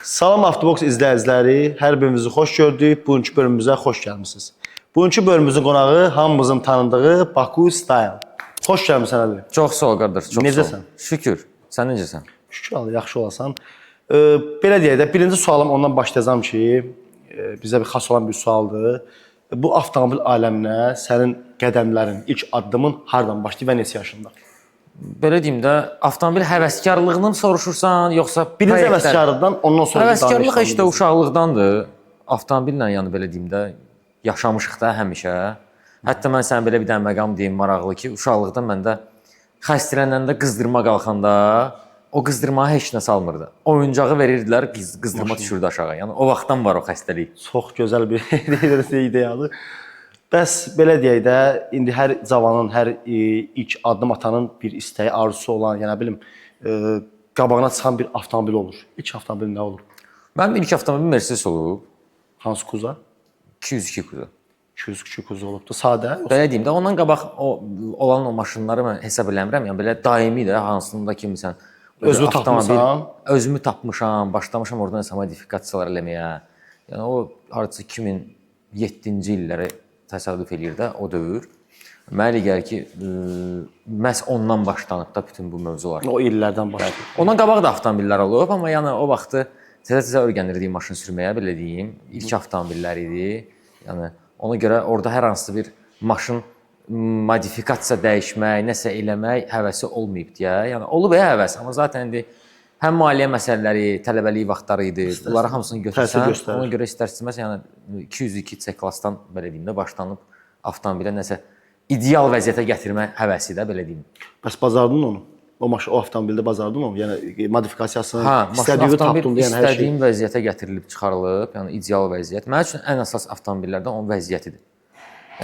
Salam Avtobox izləyiciləri, hər birinizi xoş gördük. Bugünkü bölümümüzə xoş gəlmisiniz. Bugünkü bölümümüzün qonağı hamımızın tanıdığı Baku Style. Xoş gəlmisən Ali. Çox sağ ol qardaş, çox Necəsən? sağ ol. Şükür. Sən necəsən? Şükür Allah, yaxşı olasan. Belə deyək də, birinci sualım ondan başlayacağam ki, bizə bir xas olan bir sualdır. Bu avtomobil aləminə sənin qədəmlərin, ilk addımın hardan başlayıb və neçə yaşında? Belə deyim də, avtomobil həvəskarlığını mı soruşursan, yoxsa Birinci həvəskarlıqdan, ondan sonra həvəskarlıq işte uşaqlıqdandır. Avtomobillə yəni belə deyim də, yaşamışıq da həmişə. Hətta mən sənə belə bir dənə məqam deyim maraqlı ki, uşaqlıqda məndə xəstələnəndə qızdırma qalxanda o qızdırmağı heç nə salmırdı. Oyuncağı verirdilər, qızdırma düşürdü aşağı. Yəni o vaxtdan var o xəstəlik. Çox gözəl bir ideyadır. Bəs belə deyək də, indi hər cavanın, hər ilk addım atanın bir istəyi, arzusu olan, yəni bilim, qabağına çıxan bir avtomobil olur. İlk avtomobil nə olur? Mənim ilk avtomobilim Mercedes olub. Hansı kuza? 202 kuza. 202 kuza olubdu. Sadə? Belə deyim də, ondan qabaq olan o maşınları mən hesab eləmirəm. Yəni belə daimi də hansında kimisən özünü tapmısan? Özümü tapmışam, başlamışam oradan nəsə modifikasiyalar eləməyə. Yəni o hardasa 2007-ci illəri təsadüf eləyir də o dövr. Mənə elə gəlir ki, məhz ondan başlanıb da bütün bu mövzular. O illərdən başlayıb. Ondan qabaq da avtomobillər olub, amma yəni o vaxtı təzə-təzə öyrənirdik maşın sürməyə, belə deyim. İlk avtomobillər idi. Yəni ona görə orada hər hansı bir maşın modifikasiya dəyişmək, nəsə eləmək həvəsi olmayıb deyə. Yəni olub həvəs, amma zaten indi həm maliyyə məsələləri, tələbəlik vaxtları idi. Bunları hamısını götürsən, ona görə istər-istəməz yəni 202 C-klassdan belə deyim də başlanıb avtomobilə nəsə ideal vəziyyətə gətirmə həvəsi də belə deyim. Bəs bazardın onu? O avtomobildə bazardın onu? Yəni modifikasiyasını istədiyini tapdın deyən hər şey. İstədiyim vəziyyətə gətirilib, çıxarılıb, yəni ideal vəziyyət. Mənim üçün ən əsas avtomobillərdən onun vəziyyətidir.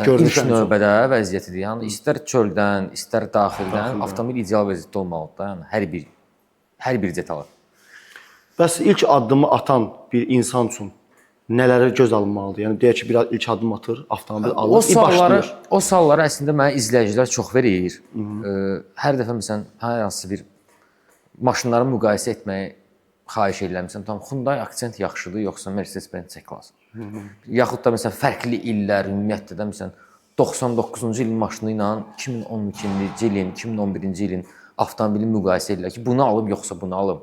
Yəni ilk növbədə vəziyyətidir. Yəni istər çöldən, istər daxildən avtomobil ideal vəziyyətdə olmalıdır da, yəni hər bir detalı. Bəs ilk addımı atan bir insan üçün nələrə göz alınmalıdır? Yəni deyək ki, biraz ilk addım atır, avtomobil alır, başlayır. O sualları əslində mənə izləyicilər çox verir. Hər dəfə məsələn hər hansı bir maşınları müqayisə etməyi xahiş edirlər. Məsələn, tam Hyundai Accent yaxşıdır, yoxsa Mercedes-Benz C-Class? Yaxud da məsələn fərqli illər, ümumiyyətlə də məsələn 99-cu ilin maşını ilə 2012-ci ilin, 2011-ci ilin avtomobili müqayisə edirlər ki, bunu alım yoxsa bunu alım.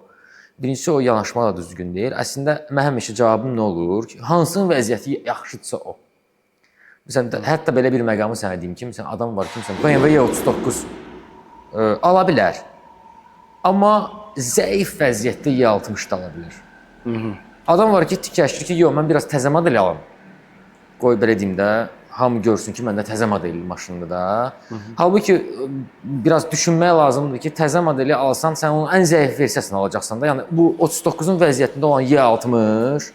Birincisi o yanaşma da düzgün deyil. Əslində mən həmişə cavabım nə olur ki, hansının vəziyyəti yaxşıdırsa o. Məsələn, hətta belə bir məqamı sənə deyim ki, məsələn adam var ki, məsələn BMW E39 ala bilər. Amma zəif vəziyyətdə E60 da ala bilər. Adam var ki, tikəşir ki, yox, mən biraz təzə model alım. Qoy belə deyim də, hamı görsün ki, məndə təzə model maşındır da. Halbuki biraz düşünmək lazımdır ki, təzə modeli alsan, sən onun ən zəif versiyasını alacaqsan da. Yəni bu 39-un vəziyyətində olan E60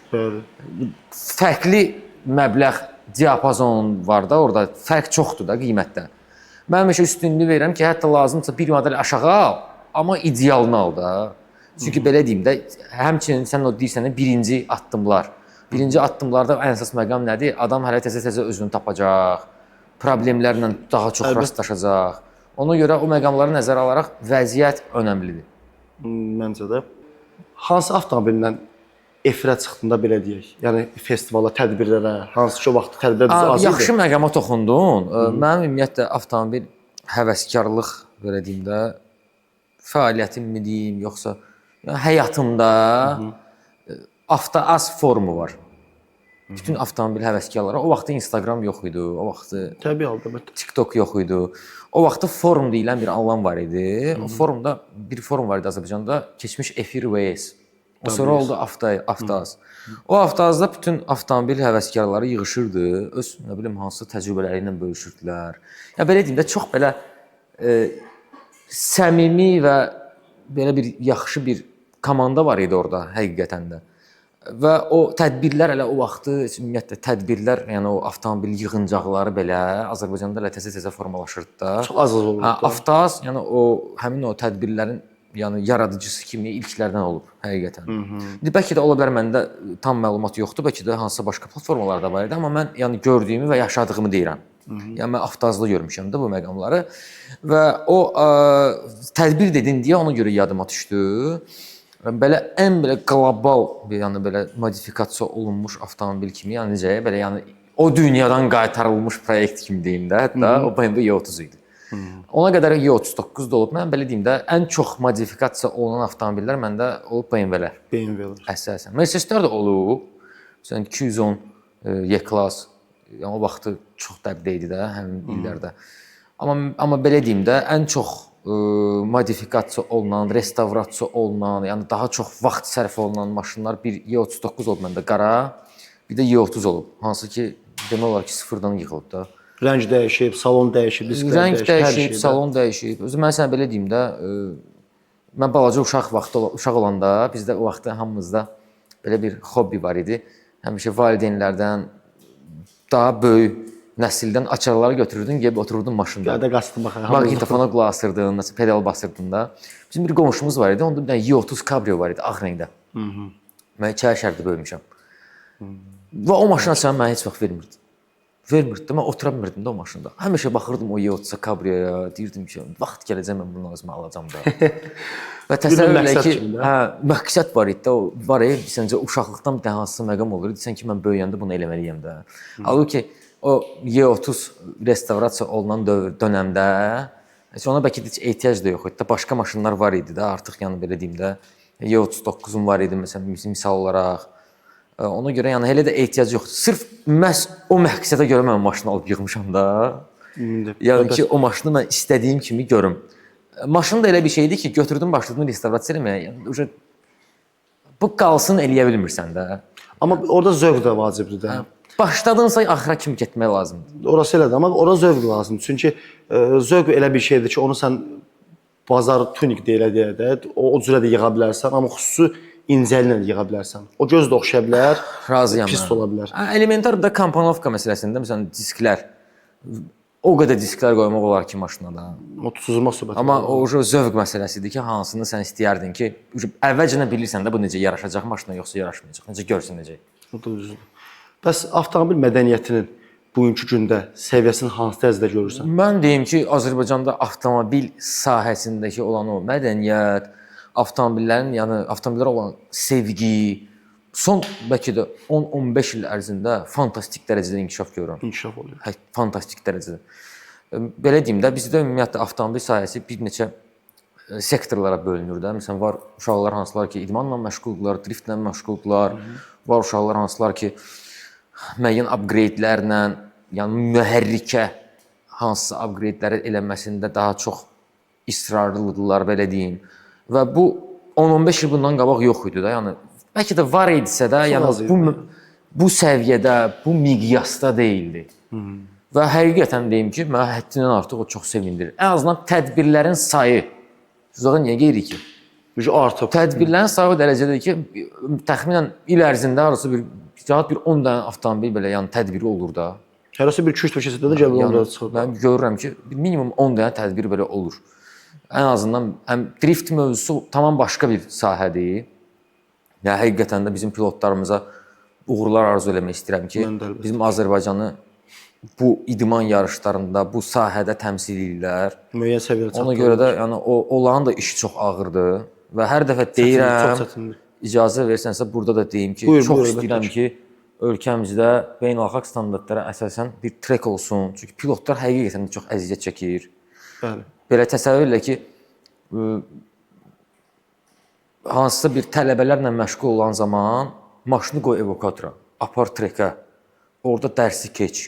fərqli məbləğ diapazon var da, orada fərq çoxdur da qiymətdə. Mən həmişə üstünlüyü verirəm ki, hətta lazımsa bir model aşağı al, amma idealını al da. Çünki belə deyim də, həmçinin sən o deyirsən birinci addımlar. Birinci addımlarda ən əsas məqam nədir? Adam hələ təzə-təzə özünü tapacaq, problemlərlə daha çox rastlaşacaq. Ona görə o məqamları nəzərə alaraq vəziyyət önəmlidir. Məncə də. Hansı avtomobillə efirə çıxdığında belə deyək, yəni festivala, tədbirlərə, hansı ki o vaxt tədbirlər az idi? Yaxşı məqama toxundun. Mənim ümumiyyətlə avtomobil həvəskarlıq belə deyim də, fəaliyyətimmi deyim, yoxsa həyatımda Avtoaz forumu var. Bütün avtomobil həvəskarları. O vaxtı Instagram yox idi, o vaxtı təbii əlbəttə TikTok yox idi. O vaxtı forum deyilən bir alan var idi. O forumda bir forum var idi Azərbaycanda, keçmiş Efir VS. O sonra oldu Avtoaz. O Avtoazda bütün avtomobil həvəskarları yığılırdı, öz nə bilim hansı təcrübələri ilə bölüşürdülər. Ya belə deyim də çox belə səmimi və belə bir yaxşı bir komanda var idi orada həqiqətən də. Və o tədbirlər elə o vaxtı ümumiyyətlə tədbirlər, yəni o avtomobil yığıncaqları belə Azərbaycanda elə təzə-təzə formalaşırdı da. Çox az olurdu. Avtoaz, yəni o həmin o tədbirlərin yəni yaradıcısı kimi ilklərdən olub həqiqətən. İndi bəlkə də ola bilər məndə tam məlumat yoxdur, bəlkə də hansısa başqa platformalarda var idi, amma mən yəni gördüyümü və yaşadığımı deyirəm. Yəni mən Avtazda görmüşəm də bu məqamları və o tədbir dedin deyə ona görə yadıma düşdü. Belə ən belə qlobal, yəni belə modifikasiya olunmuş avtomobil kimi, yəni necə, belə yəni o dünyadan qaytarılmış proyekt kimi deyim də, hətta o BMW E30 idi. Ona qədər E39 da olub. Mən belə deyim də, ən çox modifikasiya olunan avtomobillər məndə olub BMW-lər. BMW-lər. Əsasən. Mercedes-lər də olub. Məsələn 210 Y-Class, yəni o vaxtı çox dəbdə idi də həmin illərdə. Amma belə deyim də, ən çox modifikasiya olunan, restavrasiya olunan, yəni daha çox vaxt sərf olunan maşınlar bir E39 olub məndə qara, bir də E30 olub. Hansı ki, demək olar ki, sıfırdan yığılıb da. Rəng dəyişib, salon dəyişib, disklər Rəng dəyişib, hər dəyişib, şey. salon dəyişib. Özü mən sənə belə deyim də, mən balaca uşaq olanda bizdə o vaxtda hamımızda belə bir hobbi var idi. Həmişə valideynlərdən daha böyük nəsildən açarları götürürdün, gəlib otururdun maşında. Qədə qasdı baxaq. Maqnitofona qulaq asırdın, nəsə pedal basırdın da. Bizim bir qonşumuz var idi, onda bir dənə E30 Cabrio var idi, ağ rəngdə. Mən 2 şərtdə bölmüşəm. Və o maşına sən mənə heç vaxt vermirdi. Vermirdi, mən otura bilmirdim də o maşında. Həmişə baxırdım o E30 Cabrioya, deyirdim ki, vaxt gələcək mən bunu özümə alacağam da. Və təsəvvür elə ki, məqsəd var idi də, o var səncə uşaqlıqdan bir dənə hansısa məqam olur. Desən ki, mən böyüyəndə bunu eləməliyəm də. Halbuki o E30 restavrasiya olunan dönəmdə heç ona bəlkə heç ehtiyac da yox idi. Başqa maşınlar var idi də, artıq yəni belə deyim də. E39-um var idi məsələn misal olaraq. Ona görə yəni elə də ehtiyac yoxdur. Sırf məhz o məqsədə görə mən maşını alıb yığmışam da. Yəni ki, o maşını mən istədiyim kimi görüm. Maşın da elə bir şeydir ki, götürdüm, başladım restavrasiya eləməyə. Yəni bu qalsın eləyə bilmirsən də. Amma orada zövq də vacibdir də. Başladınsa axıra kimi getmək lazımdır. Orası elədir, amma ora zövq lazımdır. Çünki zövq elə bir şeydir ki, onu sən bazar tunik deyilə də, o cürə də yığa bilərsən, amma xüsusi incəliklə yığa bilərsən. O göz də oxşaya bilər, Razıyam. pis ola bilər. Elementar da komponovka məsələsində məsələn disklər o qədər disklər qoymaq olar ki maşına da. O tuzulma söhbəti. Amma o zövq məsələsidir ki, hansını sən istəyərdin ki, əvvəlcədən bilirsən də bu necə yaraşacaq maşına yoxsa yaraşmayacaq. Necə görsən necə. O da düzdür. Bəs avtomobil mədəniyyətinin bugünkü gündə səviyyəsini hansı dərəcədə görürsən? Mən deyim ki, Azərbaycanda avtomobil sahəsindəki olan o mədəniyyət, avtomobillərin, yəni avtomobillərə olan sevgi son bəlkə də 10-15 il ərzində fantastik dərəcədə inkişaf görürəm. İnkişaf oluyor. Fantastik dərəcədə. Belə deyim də, bizdə ümumiyyətlə avtomobil sahəsi bir neçə sektorlara bölünür də. Məsələn, var uşaqlar hansılar ki, idmanla məşğuldurlar, driftlə məşğuldurlar. Var uşaqlar hansılar ki, müəyyən upgrade-lərlə, yəni mühərrikə hansısa upgrade-ləri eləməsində daha çox israrlıdırlar, belə deyim. Və bu 10-15 il bundan qabaq yox idi də. Yəni bəlkə də var idisə də, yəni bu səviyyədə, bu miqyasda deyildi. Və həqiqətən deyim ki, mənə həddindən artıq o çox sevindirir. Ən azından tədbirlərin sayı Zoğa niyə qeyri ki? Artıb. Tədbirlərin sayı dərəcədə ki, təxminən il ərzində arası bir 10 dənə avtomobil belə yəni tədbiri olur da. Hərəsi bir 2-3 keçiddə də gəlib onlara çıxır. Mən görürəm ki, minimum 10 dənə tədbir belə olur. Ən azından drift mövzusu tamam başqa bir sahədir. Yəni həqiqətən də bizim pilotlarımıza uğurlar arzu eləmək istəyirəm ki, bizim Azərbaycanı bu idman yarışlarında, bu sahədə təmsil edirlər. Müəyyən səviyyədə çatdırırlar. Ona görə də yəni onların da işi çox ağırdır və hər dəfə deyirəm, icazə versənsə burada da deyim ki, çox istəyirəm ki, ölkəmizdə beynəlxalq standartlara əsasən bir trek olsun. Çünki pilotlar həqiqətən də çox əziyyət çəkir. Bəli. Belə təsəvvür elə ki, hansısa bir tələbələrlə məşğul olan zaman maşını qoy evakuatora, apar trekə, orada dərsi keç.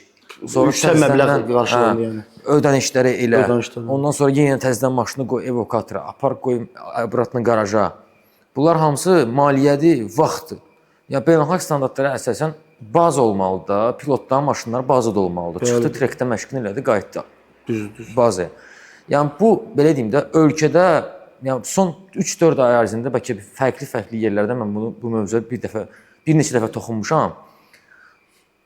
Sonra yüksək məbləğ qarşılığında yəni. Ödənişləri elə. Ondan sonra yenə təzədən maşını qoy evakuatora, apar qoy obratno qaraja. Bunlar hamısı maliyyədir, vaxtdır. Yəni beynəlxalq standartlara əsasən baza olmalıdır da, pilotların maşınları bazada olmalıdır. Çıxdı trekdə məşqini elədi, qayıtdı. Düzdür. Bazaya. Yəni bu belə deyim də ölkədə yəni son 3-4 ay ərzində bəlkə fərqli yerlərdə mən bu mövzuya bir neçə dəfə toxunmuşam.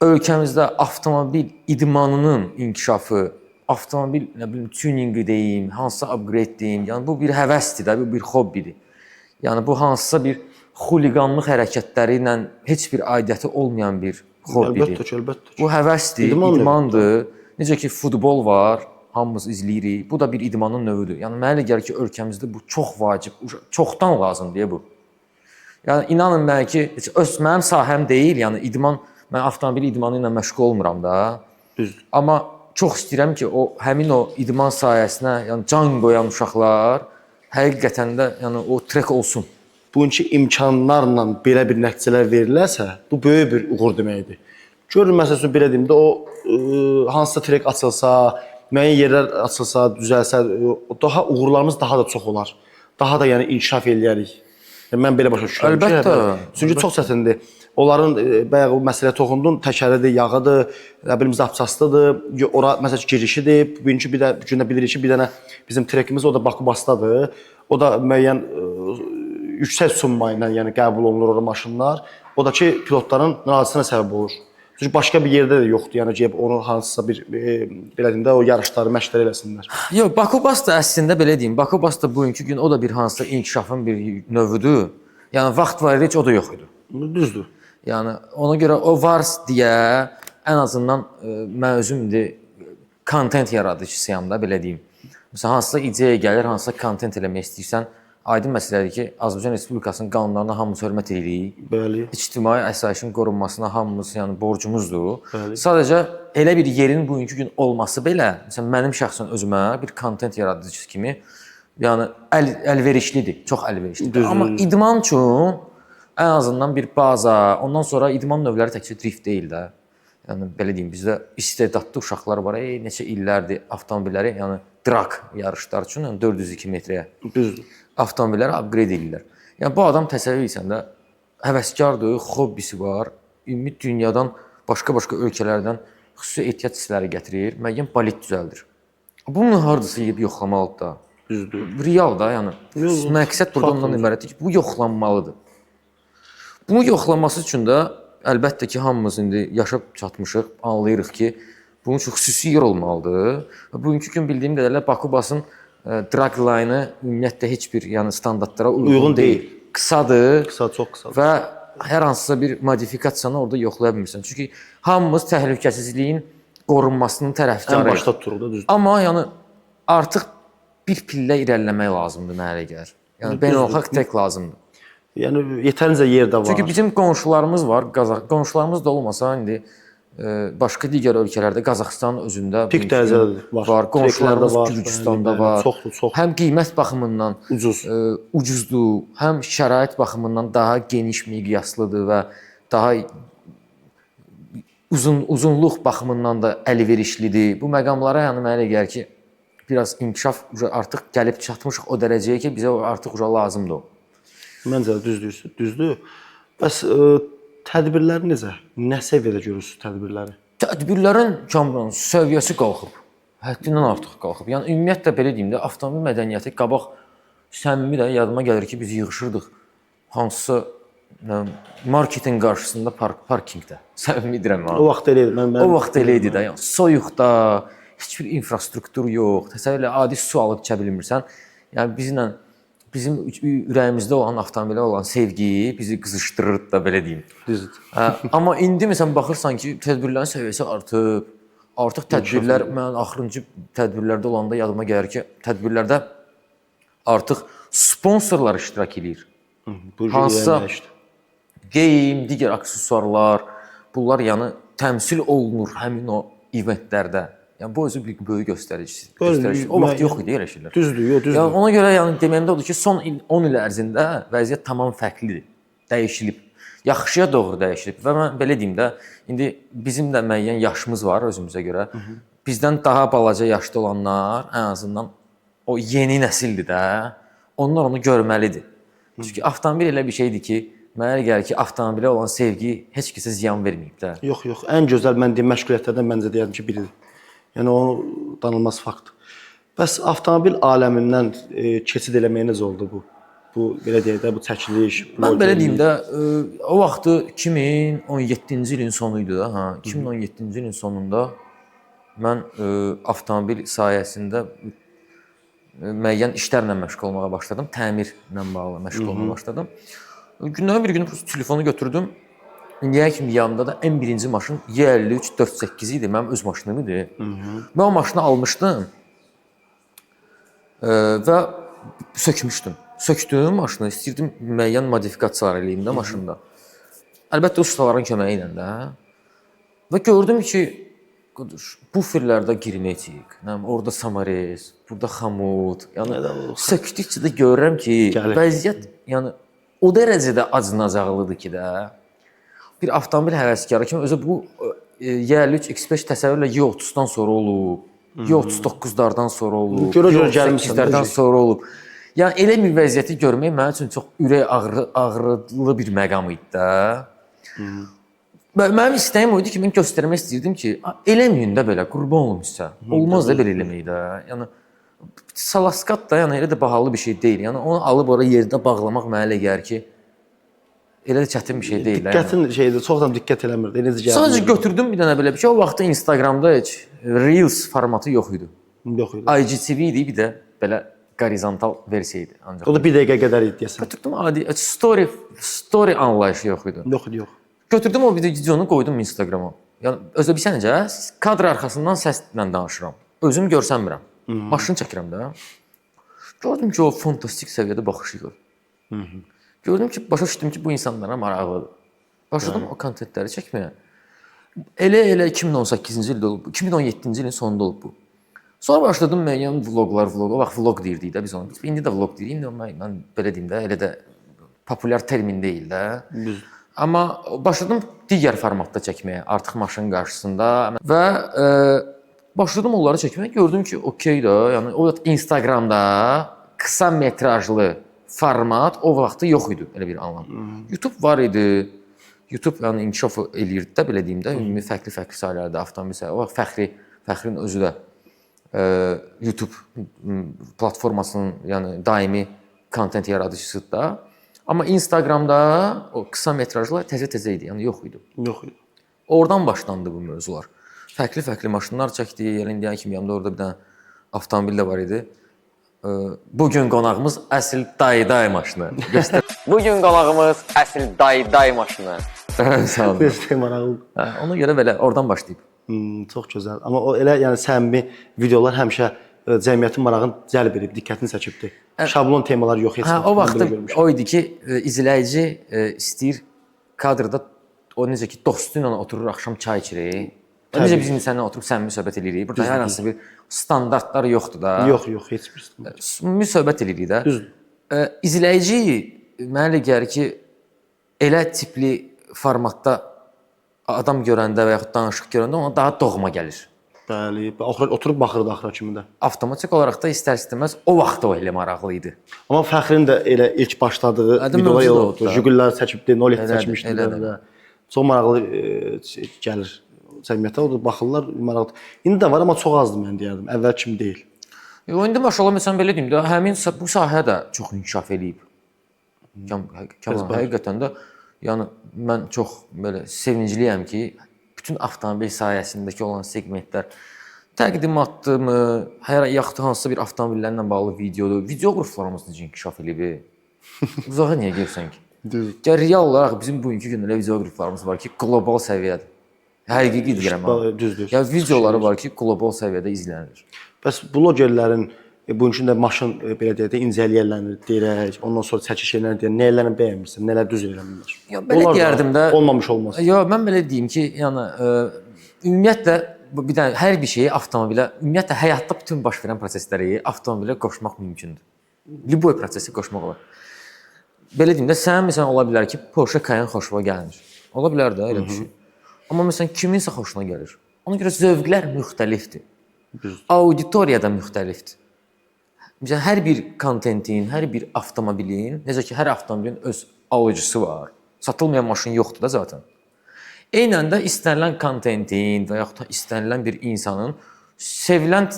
Ölkəmizdə avtomobil idmanının inkişafı, avtomobil nə bilim tuninqi deyim, hansısa upgrade deyim, yəni bu bir həvəsdir də, bu bir hobbidir. Yəni bu hansısa bir xuliqanlıq hərəkətləri ilə heç bir aidiyyəti olmayan bir hobbidir. Əlbəttə. Bu həvəsdir, idmandır. Necə ki futbol var, hamımız izləyirik. Bu da bir idmanın növüdür. Yəni mənə elə gəlir ki, ölkəmizdə bu çox vacib, çoxdan lazımdır bu. Yəni inanın mənə ki, heç öz mənim sahəm deyil, yəni idman, mən avtomobil idmanı ilə məşğul olmuram da. Düzdür. Amma çox istəyirəm ki, həmin o idman sahəsinə, yəni can qoyan uşaqlar həqiqətən də yəni o trek olsun. Bugünkü imkanlarla belə bir nəticələr verilərsə, bu böyük bir uğur deməkdir. Görün məsələn belə deyim də o hansısa trek açılsa, müəyyən yerlər açılsa, düzəlsə, daha uğurlarımız daha da çox olar. Daha da yəni inkişaf eləyərik. Yəni mən belə başa düşürəm. Əlbəttə. Çünki çox çətindir. Onların bayaq o məsələyə toxundun, təkəridir, yağıdır, nə bilim zapçastıdır, ora məsələn girişidir. Bugünkü bir də bu gündə bilirik ki, bir dənə bizim trekimiz o da Bakubasdadır. O da müəyyən yüksək summa ilə yəni qəbul olunur ora maşınlar. O da ki pilotların narazılığına səbəb olur. Çünki başqa bir yerdə də yoxdur. Yəni ki onu hansısa bir belə deyim də o yarışları, məşqlər eləsinlər. Yox, Bakubas da əslində belə deyim, Bakubas da bugünkü gün o da bir hansısa inkişafın bir növüdür. Yəni vaxt var idi, heç o da yox idi. Düzdür. Yəni ona görə o var deyə ən azından mən özüm indi kontent yaradıcısıyam da belə deyim. Məsələn hansısa ideya gəlir, hansısa kontent eləmək istəyirsən, aydın məsələdir ki, Azərbaycan Respublikasının qanunlarına hamımız hörmət edirik. Bəli. İctimai əsayişin qorunmasına hamımız yəni borcumuzdur. Bəli. Sadəcə elə bir yerin bugünkü gün olması belə, məsələn mənim şəxsən özümə bir kontent yaradıcısı kimi yəni əlverişlidir, çox əlverişlidir. Düzdür. Amma idman üçün ən azından bir baza, ondan sonra idman növləri təkcə drift deyil də. Yəni belə deyim, bizdə istedadlı uşaqlar var. Neçə illərdir avtomobilləri, yəni drag yarışlar üçün, yəni 402 metrəyə. Düzdür. Avtomobilləri upgrade edirlər. Yəni bu adam təsəvvür etsən də həvəskardır, hobbisi var. Ümumi dünyadan, başqa-başqa ölkələrdən xüsusi ehtiyat hissləri gətirir, müəyyən bolid düzəldir. Bunu hardasa yeyib yoxlamalıdır da. Düzdür. Real da, yəni məqsəd burada ondan ibarətdir ki, bu yoxlanmalıdır. Bunu yoxlaması üçün də əlbəttə ki, hamımız indi yaşab çatmışıq, anlayırıq ki, bunun üçün xüsusi yer olmalıdır. Bugünkü gün bildiyim qədərlə Bakubasın drag line-ı ümumiyyətlə heç bir yəni standartlara uyğun deyil. Qısadır. Qısa, çox qısadır. Və hər hansısa bir modifikasiyanı orada yoxlaya bilmirsən. Çünki hamımız təhlükəsizliyin qorunmasının tərəfdarıyıq. Ən başda tuturuq da düzdür. Amma yəni artıq bir pillə irəliləmək lazımdır mənə elə gəlir. Yəni beynəlxalq trek lazımdır. Yəni yetərincə yer də var. Çünki bizim qonşularımız var, qonşularımız da olmasa indi başqa digər ölkələrdə Qazaxıstanın özündə pik dərəcədə var. Qonşularımız var, Gürcüstanda var. Çoxdur. Həm qiymət baxımından ucuzdur, həm şərait baxımından daha geniş miqyaslıdır və daha uzunluq baxımından da əlverişlidir. Bu məqamlara yəni mənə elə gəlir ki, biraz inkişaf artıq gəlib çatmışıq o dərəcəyə ki, bizə artıq lazımdır o. Məncə düzdür. Bəs tədbirlər necə? Nə səviyyədə görürsüz tədbirləri? Tədbirlərin səviyyəsi qalxıb. Həddindən artıq qalxıb. Yəni ümumiyyətlə belə deyim də, avtomobil mədəniyyəti qabaq səmimi də yadıma gəlir ki, biz yığışırdıq hansısa marketin qarşısında parkinqdə. Səmimi deyirəm ha. O vaxt elə idi. O vaxt elə idi də. Yəni soyuqda, heç bir infrastruktur yox. Təsəvvür elə adi su alıb içə bilmirsən. Yəni bizim ürəyimizdə olan avtomobilə olan sevgi bizi qızışdırır da belə deyim. Düzdür. Amma indi məsələn baxırsan ki, tədbirlərin səviyyəsi artıb. Artıq tədbirlər, mən axırıncı tədbirlərdə olanda yadıma gəlir ki, tədbirlərdə artıq sponsorlar iştirak edir. Hansısa geyim, digər aksesuarlar, bunlar yəni təmsil olunur həmin o eventlərdə. Yəni bu özü bir böyük göstəricisidir. O vaxt yox idi elə şeylər. Düzdür, düzdür. Yəni ona görə yəni deməyim də odur ki, son 10 il ərzində vəziyyət tamam fərqlidir. Dəyişilib. Yaxşıya doğru dəyişilib və mən belə deyim də, indi bizim də müəyyən yaşımız var özümüzə görə. Bizdən daha balaca yaşda olanlar ən azından o yeni nəsildir də, onlar onu görməlidir. Çünki avtomobil elə bir şeydir ki, mənə gəlir ki, avtomobilə olan sevgi heç kəsə ziyan verməyib də. Yox. Ən gözəl mən deyim məşğuliyyətlərdən məncə deyərdim ki, biridir. Yəni o danılmaz faktdır. Bəs avtomobil aləmindən keçid eləməyə necə oldu bu? Bu belə deyək də bu çəkiliş. Mən belə deyim də, o vaxtı 2017-ci ilin sonu idi da, 2017-ci ilin sonunda mən avtomobil sayəsində müəyyən işlərlə məşğul olmağa başladım, təmirlə bağlı məşğul olmağa başladım. Gündən bir gün telefonu götürdüm. İndiyə kimi yanımda da ən birinci maşın Y53 48 idi, mənim öz maşınım idi. Mən o maşını almışdım və sökmüşdüm. sökdüm maşını, istəyirdim müəyyən modifikasiyalar eləyim də maşında. Əlbəttə ustaların köməyi ilə də. Və gördüm ki, buferlərdə girmetik, orada samarez, burada xamut. Yəni sökdükcə də görürəm ki, vəziyyət yəni o dərəcədə acınacaqlıdır ki də. Bir avtomobil həvəskarı kimi özü bu Y53 X5 təsəvvürlə Y30-dan sonra olub, Y39-lardan sonra olub, Y38-lərdən sonra olub. Yəni elə bir vəziyyəti görmək mənim üçün çox ürək ağrılı bir məqam idi də. Mənim istəyim o idi ki, mən göstərmək istəyirdim ki, eləməyin də belə, qurban olum sizə. Olmaz da belə eləmək də. Yəni salaskat da yəni elə də bahalı bir şey deyil. Yəni onu alıb ora yerdə bağlamaq mənə elə gəlir ki, elə də çətin bir şey deyil. Diqqətin şeydir, çoxdan diqqət eləmirdi. Necə gəldi? Sadəcə götürdüm bir dənə belə bir şey. O vaxtda Instagramda heç Reels formatı yox idi. Yox idi. IGTV idi, bir də belə horizontal versiya idi ancaq. O da 1 dəqiqə qədər idi deyəsən. Götürdüm adi story anlayışı yox idi. Yox idi, yox. Götürdüm o videonu qoydum Instagrama. Yəni özə bilsən necə? Kadr arxasından səslə danışıram. Özüm görsənmirəm. Maşını çəkirəm də. Gördüm ki, o fantastik səviyyədə baxışı var. Gördüm ki, başa düşdüm ki, bu insanlara maraqlıdır. Başladım o kontentləri çəkməyə. Elə 2018-ci ildə olub, 2017-ci ilin sonunda olub bu. Sonra başladım müəyyən vloqlar. O vaxt vloq deyirdik də biz onu. İndi də vloq deyirik. Mən belə deyim də, elə də populyar termin deyil də. Amma başladım digər formatda çəkməyə, artıq maşının qarşısında və başladım onları çəkməyə. Gördüm ki, okey də, yəni o Instagramda qısa metrajlı format o vaxtı yox idi, elə bir anlam. YouTube var idi. YouTube yəni inkişaf eləyirdi də, belə deyim də, ümumi fərqli sahələrdə avtomobil sahəsi. O vaxt Fəxrin özü də YouTube platformasının yəni daimi kontent yaradıcısıdır da. Amma Instagramda o qısa metrajlar təzə idi, yəni yox idi. Yox idi. Oradan başlandı bu mövzular. Fərqli maşınlar çəkdi. Yəni indiyən kimi yanımda orada bir dənə avtomobil də var idi. Bu gün qonağımız əsl day maşını. Bu gün qonağımız əsl day maşını. Sağ olun. Dəstək maraqlı. Ona görə belə oradan başlayıb. Çox gözəl. Amma o elə yəni səmimi videolar həmişə cəmiyyətin marağını cəlb edib, diqqətini çəkibdi. Şablon temalar yox heç. O vaxtda o idi ki, izləyici istəyir kadrda o necə ki dostu ilə oturur axşam çay içirik. Necə biz insanla oturub səmimi söhbət eləyirik. Burada hər hansı bir standartlar yoxdur da. Yox, heç bir standart. Səmimi söhbət eləyirik də. Düzdür. İzləyici mənə elə gəlir ki, elə tipli formatda adam görəndə və yaxud danışıq görəndə ona daha doğma gəlir. Bəli, oturub baxırdı axıra kimi də. Avtomatik olaraq da istər-istəməz o vaxt o elə maraqlı idi. Amma Fəxrin də elə ilk başladığı videolar oldu. Jigullər çəkibdi, Nolet çəkmişdi də. Çox maraqlı gəlir cəmiyyətə. O da baxırlar, maraqlı. İndi də var, amma çox azdır mən deyərdim. Əvvəl kimi deyil. İndi maşallah məsələn belə deyim də, həmin bu sahə də çox inkişaf eləyib. Həqiqətən də yəni mən çox belə sevincliyəm ki, bütün avtomobil sahəsindəki olan segmentlər təqdimatdırmı, yaxud hansısa bir avtomobillərlə bağlı videodur. Video qruplarımız necə inkişaf eləyib? Uzağa niyə gəlirsən ki? Düzdür. Real olaraq bizim bugünkü gündə elə video qruplarımız var ki, qlobal səviyyədə. Həqiqi deyirəm ha. Düzdür. Yəni videoları var ki, qlobal səviyyədə izlənir. Bəs blogerlərin bugünkü də maşın belə deyək də incələyərlər deyirək, ondan sonra çəkiş elələr deyir, nələrini bəyənmirsən, nələr düz eləmirlər. Ya belə deyərdim də. Olmamış olmaz. Yo, mən belə deyim ki, yəni ümumiyyətlə bir dənə hər bir şeyi avtomobilə, ümumiyyətlə həyatda bütün baş verən prosesləri avtomobilə qoşmaq mümkündür. Любой prosesi qoşmaq olar. Belə deyim də, sən məsələn ola bilər ki, Porsche Cayenne xoşuna gəlmir. Ola bilər də elə bir şey. Amma məsələn kiminsə xoşuna gəlir. Ona görə zövqlər müxtəlifdir. Auditoriya da müxtəlifdir. Məsələn, hər bir kontentin, hər bir avtomobilin, necə ki, hər avtomobilin öz alıcısı var. Satılmayan maşın yoxdur da zaten. Eynən də istənilən kontentin və yaxud da istənilən bir insanın sevilən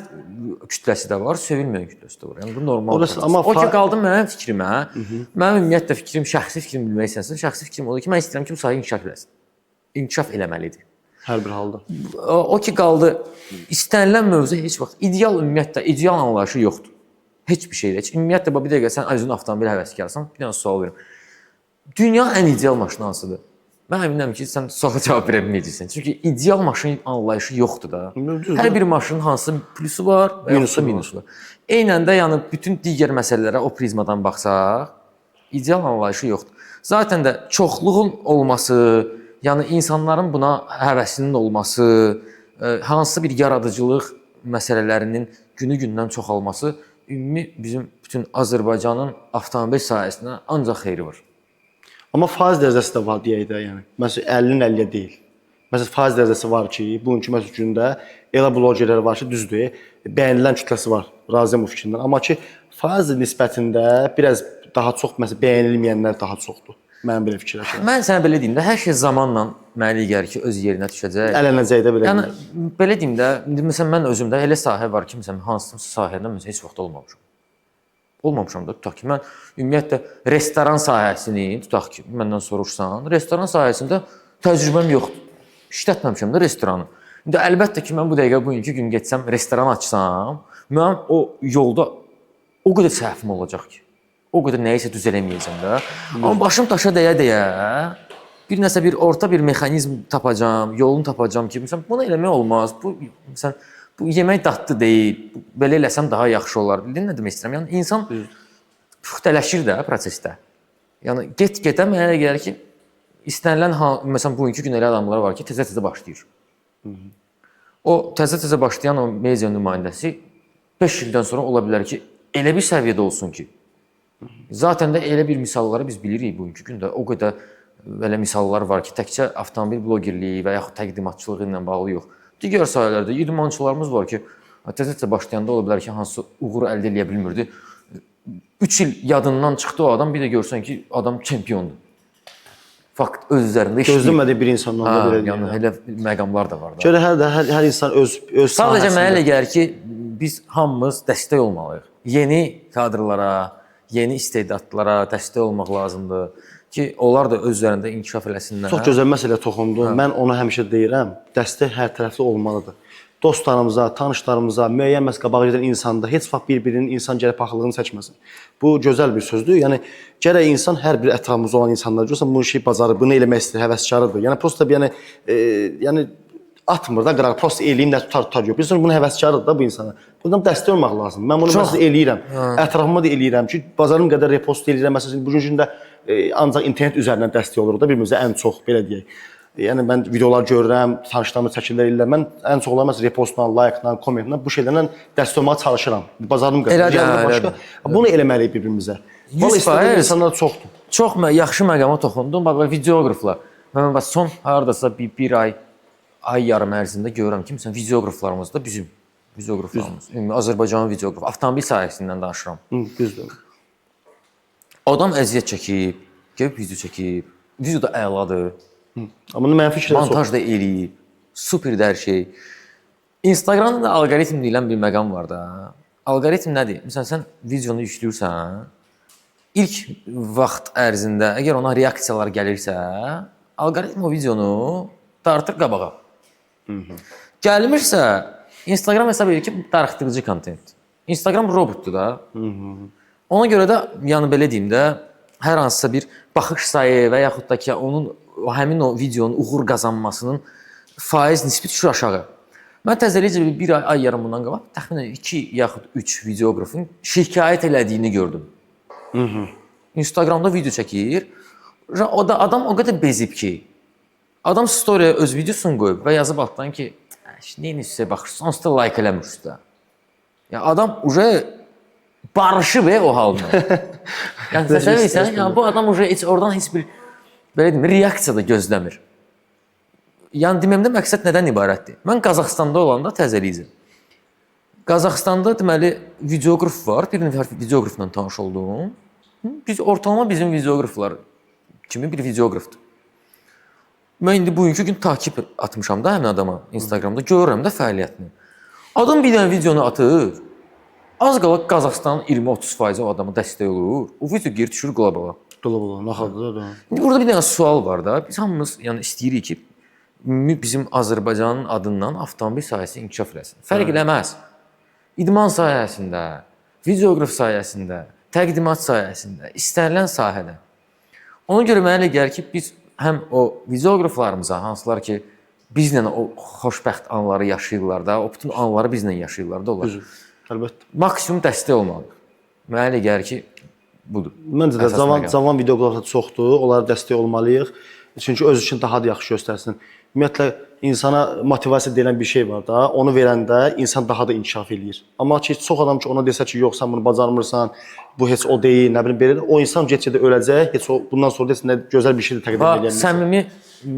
kütləsi də var, sevilməyən kütləsi də var. Yəni bu normal. O ki qaldı mənim fikrimə. Mənim ümumiyyətlə fikrim, şəxsi fikrimi bilmək istəsən, şəxsi fikrim odur ki, mən istəyirəm ki, bu sahə inkişaf eləsin. İnkişaf eləməlidir. Hər bir halda. O ki qaldı, istənilən mövzu heç vaxt ideal ümumiyyətlə ideal anlayışı yoxdur. Heç bir şeydə. Ümumiyyətlə bir dəqiqə sən özün avtomobil həvəskarsan, bir dənə sual verim. Dünyanın ən ideal maşını hansıdır? Mən əminəm ki, sən suala cavab verə bilməyəcəksən. Çünki ideal maşın anlayışı yoxdur da. Hər bir maşının hansı plusu var və ya minusu var. Eynən də yəni bütün digər məsələlərə o prizmadan baxsaq, ideal anlayışı yoxdur. Zaten də çoxluğun olması, yəni insanların buna həvəsinin olması, hansı bir yaradıcılıq məsələlərinin günü-gündən çoxalması ümumi bizim bütün Azərbaycanın avtomobil sahəsinə ancaq xeyri var. Amma faiz dərəcəsi də var deyək də, yəni. Məsələn 50-nin 50-yə deyil. Məsələn faiz dərəcəsi var ki, bugünkü məsəl gündə elə blogerlər var ki, düzdür, bəyənilən kütləsi var, razıyam bu fikrindən. Amma ki, faiz nisbətində biraz daha çox məsələn bəyənilməyənlər daha çoxdur. Mənim belə fikirləşirəm. Mən sənə belə deyim də, hər şey zamanla mənə elə gəlir ki, öz yerinə düşəcək. Ələnəcək də belə. Yəni belə deyim də, məsələn mən özümdə elə sahə var ki, məsələn hansısa sahədə mən heç vaxt olmamışam. Olmamışam da, tutaq ki, mən ümumiyyətlə restoran sahəsini, tutaq ki, məndən soruşsan, restoran sahəsində təcrübəm yoxdur. İşlətməmişəm də restoranı. İndi əlbəttə ki, mən bu dəqiqə bugünkü gün getsəm, restoran açsam, mənim o yolda o qədər səhvim olacaq ki, o qədər nəyisə düz eləməyəcəm də. Amma başım daşa dəyə-dəyə bir nəsə bir orta bir mexanizm tapacağam, yolunu tapacağam ki, məsələn, bunu eləmək olmaz. Bu məsələn bu yemək dadlı deyil. Belə eləsəm daha yaxşı olar. Bildin nə demək istəyirəm? Yəni insan puxtələşir də prosesdə. Yəni get-gedə mənə elə gəlir ki, istənilən məsələn bugünkü gün elə adamlar var ki, tezə-tezə başlayır. O təzə-təzə başlayan o media nümayəndəsi 5 ildən sonra ola bilər ki, elə bir səviyyədə olsun ki, zaten də elə bir misalları biz bilirik bugünkü gündə. O qədər belə misallar var ki, təkcə avtomobil blogerliyi və yaxud təqdimatçılığı ilə bağlı yox. Digər sahələrdə idmançılarımız var ki, təzə-təzə başlayanda ola bilər ki, hansı uğur əldə edə bilmirdi. 3 il yadından çıxdı o adam, bir də görsən ki, adam çempiondur. Fakt öz üzərində işləyir. Gözləmədiyi bir insandan da belə deyil. Yəni elə məqamlar da var da. Görə hər insan öz sadəcə mənə elə gəlir ki, biz hamımız dəstək olmalıyıq. Yeni kadrlara, yeni istedadlara dəstək olmaq lazımdır ki, onlar da öz üzərində inkişaf eləsinlər. Çox gözəl məsələyə toxundun. Mən ona həmişə deyirəm, dəstək hər tərəfli olmalıdır. Dostlarımıza, tanışlarımıza, müəyyən məs qabağa gedən insanda heç vaxt bir-birinin insan gərək paxıllığını çəkməsin. Bu gözəl bir sözdür. Yəni gərək insan hər bir ətrafımızda olan insanlar görsən bu işi bacarır, bunu eləmək istəyir, həvəskarıdır. Yəni prosta yəni atmır da qırar, prosta eləyim də tutar yox. Biz bunu həvəskarıdır da bu insana. Bundan dəstək olmaq lazımdır. Mən bunu məsələn eləyirəm. Ətrafıma da eləyirəm ki, bacarım qədər repost eləyirəm. Məsələn bugünkü gündə ancaq internet üzərindən dəstək oluruq da bir-birimizə ən çox belə deyək. Yəni mən videolar görürəm, tanışlarımla çəkirlər eləyirlər. Mən ən çox olaraq repostla, like-la, kommentlə bu şeylərlə dəstək olmağa çalışıram. Bacarım qədər. Bunu eləməliyik bir-birimizə. Vallahi istədiyim insanlar çoxdur. Çox yaxşı məqama toxundum. Bax videoqraflar. Mən bax son hardasa bir ay yarım ərzində görürəm ki, məsələn videoqraflarımız da bizim videoqraflarımız. Ümumi Azərbaycanın videoqrafı, avtomobil sahəsindən danışıram. Düzdür. Adam əziyyət çəkib, gəlib video çəkib. Video da əladır. Amma mənfi fikirlər çox. Montaj da eləyib. Superdir hər şey. Instagramda da alqoritm deyilən bir məqam var da. Alqoritm nədir? Məsələn sən videonu yükləyirsən, ilk vaxt ərzində əgər ona reaksiyalar gəlirsə, alqoritm o videonu dartır qabağa. Gəlmirsə, Instagram hesab edir ki, darıxdırıcı kontent. Instagram robotdur da. Ona görə də, yəni belə deyim də, hər hansısa bir baxış sayı və yaxud da ki, həmin o videonun uğur qazanmasının faiz nisbi düşür aşağı. Mən təzəlicə bir ay yarım bundan qabaq təxminən 2 yaxud 3 videoqrafın şikayət elədiyini gördüm. Instagramda video çəkir. O da adam o qədər bezib ki, adam storyaya öz videosunu qoyub və yazıb altdan ki, "Nəyə sizə baxırsınız, onsuz da like eləmirsiniz də." Ya adam uje barışıb o halına. Yəni sən bilirsən, yəni bu adam uje heç oradan heç bir belə deyim, reaksiya da gözləmir. Yəni deməyimdə məqsəd nədən ibarətdir? Mən Qazaxstanda olanda təzəlikcə. Qazaxstanda deməli videoqraf var, bir nəfər videoqrafla tanış oldum. Biz ortalama bizim videoqraflar kimi bir videoqrafdır. Mən indi bugünkü gün takip atmışam da həmin adama Instagramda, görürəm də fəaliyyətini. Adam bir dənə videonu atır. Az qala Qazaxstanın 20-30% o adamı dəstək olur. O video geri düşür qlobala. Naxaldır da. İndi burada bir dənə sual var da. Biz hamımız yəni istəyirik ki, bizim Azərbaycanın adından avtomobil sahəsi inkişaf eləsin. Fərq eləməz. İdman sahəsində, videoqraf sahəsində, təqdimat sahəsində, istənilən sahədə. Ona görə mənə elə gəlir ki, biz həm o videoqraflarımıza, hansılar ki, bizlə o xoşbəxt anları yaşayırlar da, o bütün anları bizlə yaşayırlar da onlar. Düzdür. Əlbəttə. Maksimum dəstək olmalıdır. Mənə elə gəlir ki, budur. Məncə də cavan videoqraflar çoxdur, onlara dəstək olmalıyıq. Çünki öz üçün daha da yaxşı göstərsin. Ümumiyyətlə insana motivasiya deyilən bir şey var da, onu verəndə insan daha da inkişaf eləyir. Amma ki çox adam ki ona desə ki, yox sən bunu bacarmırsan, bu heç o deyil, nə bilim belə, o insan get-gedə öləcək, heç o bundan sonra desə nə gözəl bir şey də təqdim edə bilməyəcək. Səmimi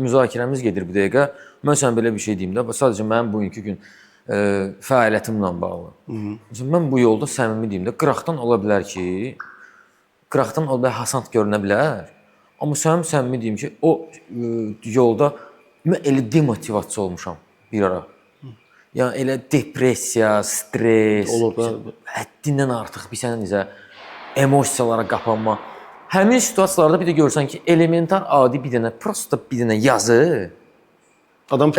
müzakirəmiz gedir bu dəqiqə. Mən sənə belə bir şey deyim də, sadəcə mənim bugünkü gün fəaliyyətimlə bağlı. Mən bu yolda səmimi deyim də, qıraqdan ola bilər ki, qıraqdan ola bilər hasant görünə bilər. Amma səmimi deyim ki, o yolda mən elə demotivasiya olmuşam bir ara. Yəni elə depressiya, stres, olur da. Həddindən artıq bir sənə necə emosiyalara qapanma. Həmin situasiyalarda bir də görsən ki, elementar adi bir dənə, prosta bir dənə yazı. Adamı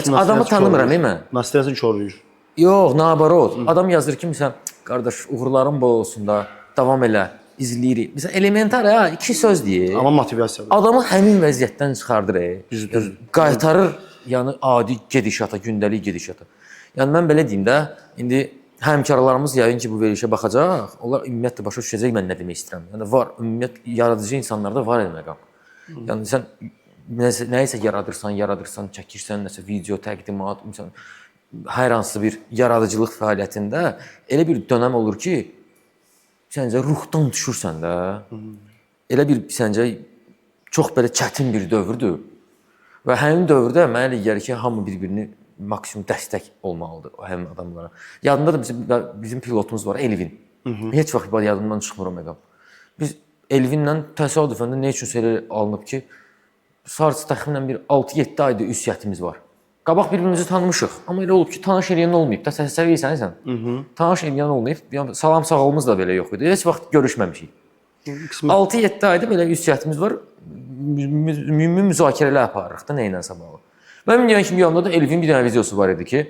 tanımıram mən. Nastirəsini koruyur. Yox, nabarot. Adam yazır ki, məsələn, qardaş, uğurların bol olsun da, davam elə, izləyirik. Məsələn, elementar ha, 2 söz deyir. Amma motivasiyadır. Adamı həmin vəziyyətdən çıxardır. Düzdür. Qaytarır, yəni adi gedişata, gündəlik gedişata. Yəni mən belə deyim də, indi həmkarlarımız yəqin ki, bu verilişə baxacaq. Onlar ümumiyyətlə başa düşəcək mən nə demək istəyirəm. Yəni var, ümumiyyət yaradıcı insanlarda var el məqam. Yəni sən nəyisə yaradırsan, çəkirsən, nəsə video təqdimat, məsələn, hər hansı bir yaradıcılıq fəaliyyətində elə bir dönəm olur ki, səncə ruhdan düşürsən də. Elə bir səncə çox belə çətin bir dövrdür. Və həmin dövrdə mənə elə gəlir ki, hamı bir-birini maksimum dəstək olmalıdır o həmin adamlara. Yadındadır bizim pilotumuz var, Elvin. Heç vaxt yadımdan çıxmır o məqam. Biz Elvinlə təsadüfən də nə üçün elə alınıb ki, sarısı təxminən bir 6-7 ayda ünsiyyətimiz var. Qabaq bir-birimizi tanımışıq, amma elə olub ki, tanış eləyən olmayıb da, səviyyə sən. Tanış eləyən olmayıb, salam sağolumuz da belə yox idi. Heç vaxt görüşməmişik. 6-7 ayda belə ünsiyyətimiz var. Ümumi müzakirələr aparırıq da, nə ilənsə bağlı. Mənim deyən kimi yanımda da Elvin bir dənə videosu var idi ki,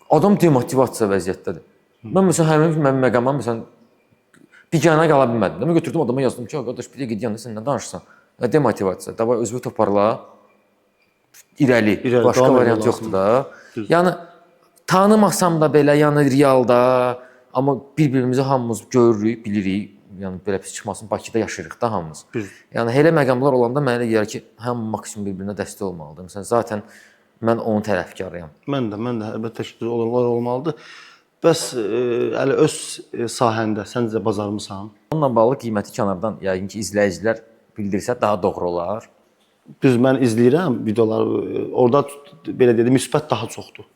adam demotivasiya vəziyyətdədir. Mən məsələn, həmin məqama məsələn, biganə qala bilmədim. Mən götürdüm adama yazdım ki, qardaş, bir də gidiyorsun, sən nə danışırsan? Demotivasiya, davay özünü toparla, irəli, başqa variant yoxdur da. Yəni, tanımasam da belə, yəni realda, amma bir-birimizi hamımız görürük, bilirik. Yəni belə pis çıxmasın, Bakıda yaşayırıq da hamımız. Yəni elə məqamlar olanda mənə elə gəlir ki, hamı maksimum bir-birinə dəstək olmalıdır. Məsələn, zaten mən onun tərəfkarıyam. Mən də əlbəttə ki, olmalıdır. Bəs əli öz sahəndə səncə bacarmısan? Onunla bağlı qiyməti kənardan yəqin ki, izləyicilər bildirsə daha doğru olar. Düz mən izləyirəm videoları. Orada belə dedim, müsbət daha çoxdur.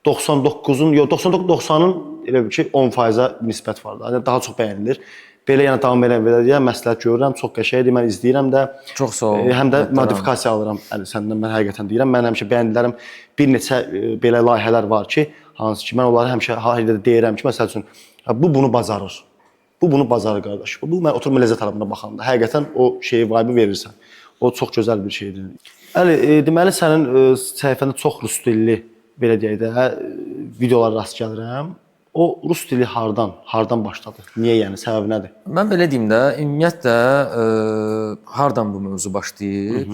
99-90-ın elə bir ki 10%-ə nisbət var da. Yəni daha çox bəyənilir. Belə yəni davam eləyə məsləhət görürəm, çox qəşəngdir, mən izləyirəm də. Çox sağ ol. Həm də modifikasiya alıram. Yəni səndən mən həqiqətən deyirəm. Mən həmişə bəyəndilərim bir neçə belə layihələr var ki, hansı ki mən onları həmişə hayırda deyirəm ki, məsəl üçün bu bunu bacarır. Bu bunu bacarır qardaş. Bu mən oturub ləzzət alımına baxanda həqiqətən o şeyi vibe verirsən. O çox gözəl bir şeydir. Əli, deməli sənin səhifəndə çox rus dilli belə deyək də videolar rast gəlirəm. O rus dili hardan başladı? Niyə yəni, səbəbi nədir? Mən belə deyim də, ümumiyyətlə hardan bu mövzu başlayır?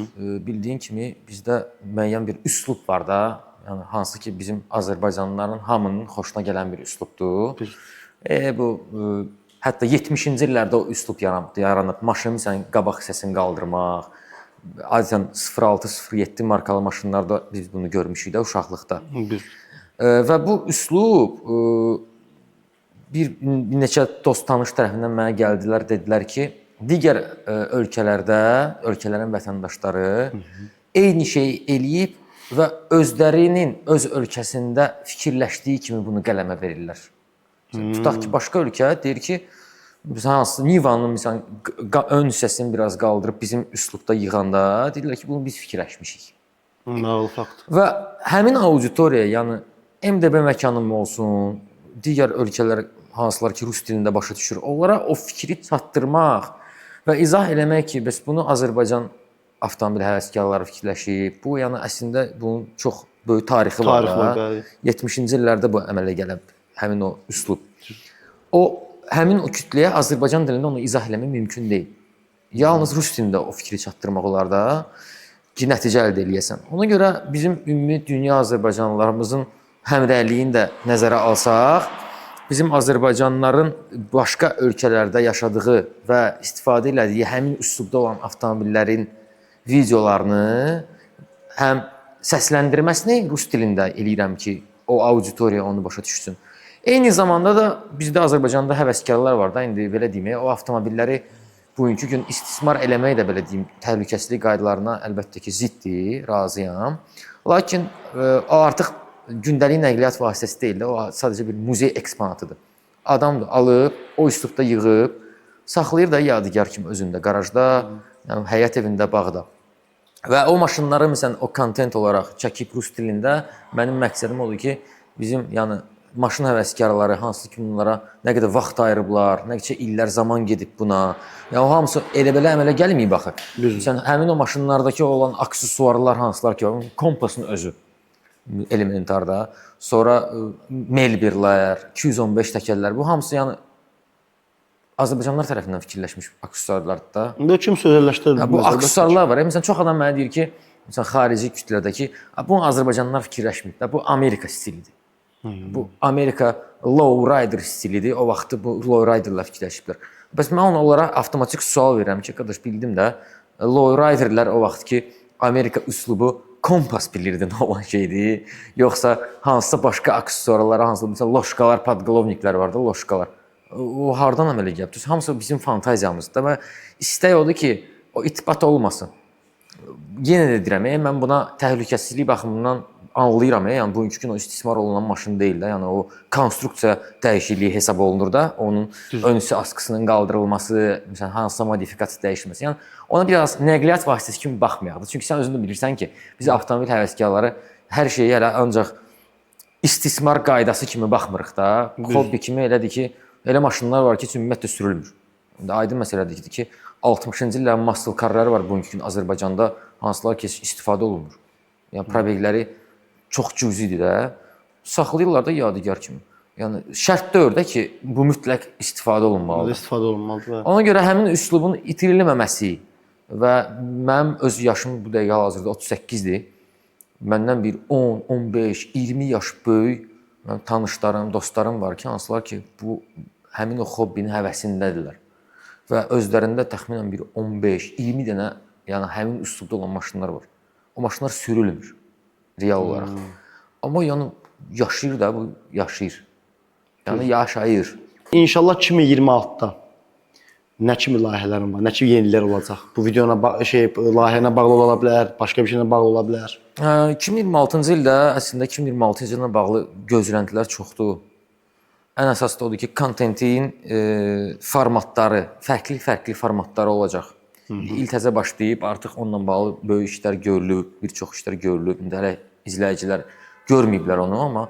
Bildiyin kimi bizdə müəyyən bir üslub var da, yəni hansı ki bizim Azərbaycanlıların hamının xoşuna gələn bir üslubdur. Bu hətta 70-ci illərdə o üslub yaranıb. Maşının qabaq hissəsini qaldırmaq, adətən 06-07 markalı maşınlarda biz bunu görmüşük də uşaqlıqda. Və bu üslub bir neçə dost tanış tərəfindən mənə gəldilər, dedilər ki, digər ölkələrdə, ölkələrin vətəndaşları eyni şeyi eləyib və özlərinin öz ölkəsində fikirləşdiyi kimi bunu qələmə verirlər. Tutaq ki, başqa ölkə deyir ki, hansı Nivanın ön hissəsini biraz qaldırıb bizim üslubda yığanda deyirlər ki, bunu biz fikirləşmişik. Və həmin auditoriya, yəni MDB məkanım olsun, digər ölkələr hansılar ki rus dilində başa düşür, onlara o fikri çatdırmaq və izah eləmək ki, bəs bunu Azərbaycan avtomobil həvəskarları fikirləşib. Bu yəni əslində bunun çox böyük tarixi var da. 70-ci illərdə bu əmələ gəlib həmin o üslub. Həmin o kütləyə Azərbaycan dilində onu izah eləmək mümkün deyil. Yalnız rus dilində o fikri çatdırmaq olar da ki, nəticə əldə eləyəsən. Ona görə bizim ümumi dünya azərbaycanlılarımızın həmrəyliyini də nəzərə alsaq, bizim azərbaycanlıların başqa ölkələrdə yaşadığı və istifadə elədiyi həmin üslubda olan avtomobillərin videolarını həm səsləndirməsini rus dilində eləyirəm ki, o auditoriya onu başa düşsün. Eyni zamanda da bizdə Azərbaycanda həvəskarlar var da, indi belə deyim, o avtomobilləri bugünkü gün istismar eləmək də belə deyim, təhlükəsizlik qaydalarına əlbəttə ki, ziddir, razıyam. Lakin o artıq gündəlik nəqliyyat vasitəsi deyil də, o sadəcə bir muzey eksponatıdır. Adam da alıb, o üslubda yığıb, saxlayır da yadigar kimi özündə, qarajda, yəni həyət evində, bağda. Və o maşınları məsələn o kontent olaraq çəkib rus dilində mənim məqsədim odur ki, bizim yəni maşın həvəskarları hansı ki bunlara nə qədər vaxt ayırıblar, nə qədər illər zaman gedib buna. Yəni o hamısı elə-belə əmələ gəlməyib axı. Məsələn həmin o maşınlardakı olan aksesuarlar hansılar ki, kompasın özü elementarda, sonra Melbirlər, 215 təkərlər, bu hamısı yəni Azərbaycanlılar tərəfindən fikirləşmiş aksesuarlardır da. İndi kim sözəlləşdirdi? Bu aksesuarlar var. Məsələn çox adam mənə deyir ki, məsələn xarici kütlədəki, bu Azərbaycanlılar fikirləşmir də, bu Amerika stilidir. Bu Amerika lowrider stilidir. O vaxtı bu lowriderlər fikirləşiblər. Bəs mən onlara avtomatik sual verirəm ki, qardaş bildim də, lowriderlər o vaxt ki Amerika üslubu kompas bilirdi nə olan şeydir, yoxsa hansısa başqa aksesuarlar, hansısa məsələn loşkalar, podqlovniklər var da, loşkalar. O hardan əmələ gəlib? Düz hamısı bizim fantaziyamızdır və istək odur ki, o itibat olmasın. Yenə də deyirəm, mən buna təhlükəsizlik baxımından anlayıram, yəni bugünkü gün o istismar olunan maşın deyil də, yəni o konstruksiya dəyişikliyi hesab olunur da, onun önüsü askısının qaldırılması, məsələn hansısa modifikasiya dəyişilməsi. Yəni ona biraz nəqliyyat vasitəsi kimi baxmayaq da. Çünki sən özün də bilirsən ki, biz avtomobil həvəskarları hər şeyi hələ ancaq istismar qaydası kimi baxmırıq da. Hobbi kimi elədir ki, elə maşınlar var ki, ümumiyyətlə sürülmür. İndi aydın məsələdir ki, 60-cı illərin muscle carları var bugünkü gün Azərbaycanda, hansılar ki, istifadə olunmur. Yəni probelləri çox cüzidir də. Saxlayırlar da yadigar kimi. Yəni şərt deyil də ki, bu mütləq istifadə olunmalıdır. İstifadə olunmalıdır. Ona görə həmin üslubun itirilməməsi və mənim öz yaşım bu dəqiqə hal-hazırda 38-dir. Məndən bir 10, 15, 20 yaş böyük tanışlarım, dostlarım var ki, hansılar ki, bu həmin o hobbinin həvəsindədirlər. Və özlərində təxminən bir 15, 20 dənə, yəni həmin üslubda olan maşınlar var. O maşınlar sürülmür real olaraq. Amma yəni yaşayır da, bu yaşayır. Yəni yaşayır. İnşallah 2026-da nə kimi layihələrin var, nə kimi yenilər olacaq? Bu videona layihə ilə bağlı ola bilər, başqa bir şeylə bağlı ola bilər. 2026-cı ildə əslində 2026-cı ilə bağlı gözləntilər çoxdur. Ən əsası da odur ki, kontentin formatları, fərqli formatları olacaq. İl təzə başlayıb, artıq onunla bağlı böyük işlər görülüb, bir çox işlər görülüb. İndi hələ izləyicilər görməyiblər onu, amma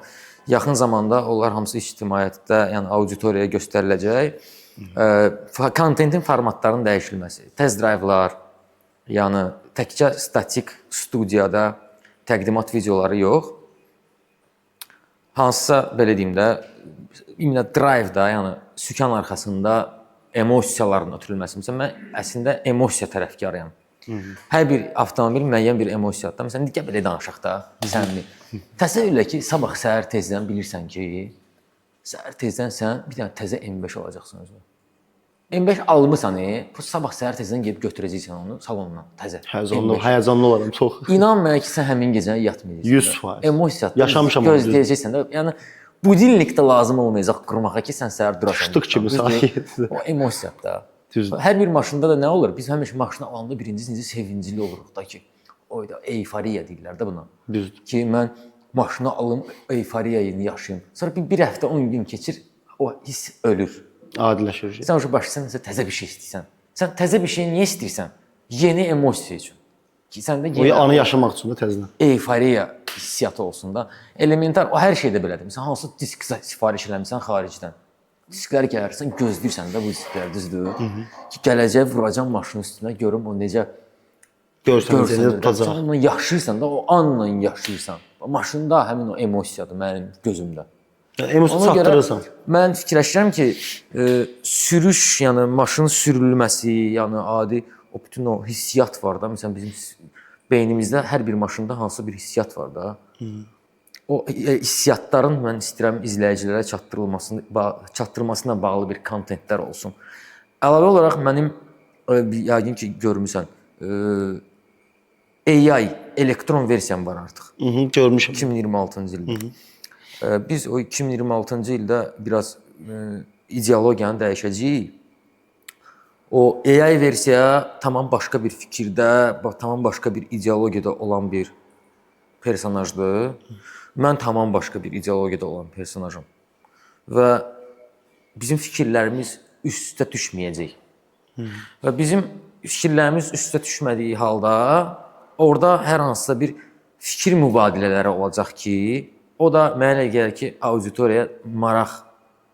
yaxın zamanda onlar hamısı ictimaiyyətdə, yəni auditoriyaya göstəriləcək. Kontentin formatlarının dəyişilməsi, test drive'lar, yəni təkcə statik studiyada təqdimat videoları yox. Hansısa belə deyim də, imенно drive-da, yəni sükan arxasında emosiyaların ötürülməsi. Məsələn, mən əslində emosiya tərəfkarıyam. Hər bir avtomobil müəyyən bir emosiyadır. Məsələn, digər belə danışaq da, bizənli. Təsəvvür elə ki, sabah səhər tezdən bilirsən ki, səhər tezdən sən bir dənə təzə M5 alacaqsan özünə. M5 almısan, bu sabah səhər tezdən gedib götürəcəksən onu salondan təzə. Həyəcanlı olaram çox. İnan mənə ki, sən həmin gecəni yatmayacaqsan. 100%. Emosiyadır. Yaşamışam onu. Gözləyəcəksən də. Yəni budilnik də lazım olmayacaq qurmağa ki, sən səhər durasan. Şıtıq kimi sakit. O emosiyadır da. Düzdür. Hər bir maşında da nə olur? Biz həmişə maşını alanda birinci necə sevincli oluruq da ki, oyda euforiya deyirlər də buna. Düzdür. Ki mən maşını alım, euforiyayı yaşayım. Sonra bir həftə 10 gün keçir, o hiss ölür. Adiləşir. Sən o başlasan nəsə təzə bir şey istəyirsən. Sən təzə bir şey niyə istəyirsən? Yeni emosiya üçün. Ki səndə yeni anı yaşamaq üçün də təzədən. Euforiya hissiyatı olsun da. Elementar o hər şeydə belədir. Məsələn, hansı disk sifariş eləmisən xaricdən. Disklər gəlirsən, gözləyirsən də bu disklər, düzdür? Ki gələcək vuracam maşının üstünə, görüm o necə görsən tutacaq. Sən onunla yaşayırsan da, o anla yaşayırsan. Maşında həmin o emosiyadır mənim gözümdə. Emosi Ona görə çatdırırsan. mən fikirləşirəm ki, sürüş, yəni maşının sürülməsi, yəni adi o bütün o hissiyat var da. Məsələn bizim beynimizdə hər bir maşında hansısa bir hissiyat var da. O hissiyatların mən istəyirəm izləyicilərə çatdırılmasına bağlı bir kontentlər olsun. Əlavə olaraq mənim yəqin ki görmüsən, AI elektron versiyam var artıq. Görmüşəm. 2026-cı ildə. Biz o 2026-cı ildə biraz ideologiyanı dəyişəcəyik. O AI versiya tamam başqa bir fikirdə, tamam başqa bir ideologiyada olan bir personajdır. Mən tamam başqa bir ideologiyada olan personajam. Və bizim fikirlərimiz üst-üstə düşməyəcək. Və bizim fikirlərimiz üst-üstə düşmədiyi halda orada hər hansısa bir fikir mübadilələri olacaq ki, o da mənə elə gəlir ki, auditoriyaya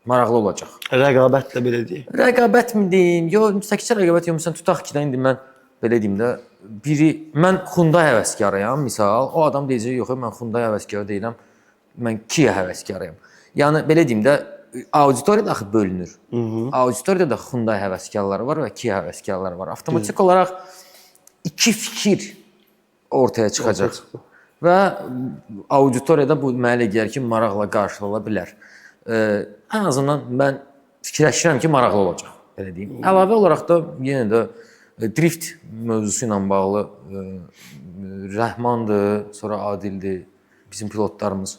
maraqlı olacaq. Rəqabət də belə deyək. Rəqabət mi deyim? Yox, təkcə rəqabət yox. Məsələn, tutaq ki, indi mən belə deyim də, mən Hyundai həvəskarıyam, misal, o adam deyəcək, yox, mən Hyundai həvəskarı deyiləm, mən Kia həvəskarıyam. Yəni belə deyim də, auditoriya da axı bölünür. Auditoriyada da Hyundai həvəskarları var və Kia həvəskarları var. Avtomatik olaraq iki fikir ortaya çıxacaq. Və auditoriyada bu mənə elə gəlir ki, maraqla qarşılana bilər. Ən azından mən fikirləşirəm ki, maraqlı olacaq, belə deyim. Əlavə olaraq da yenə də drift mövzusu ilə bağlı Rəhmandır, sonra Adildir, bizim pilotlarımız.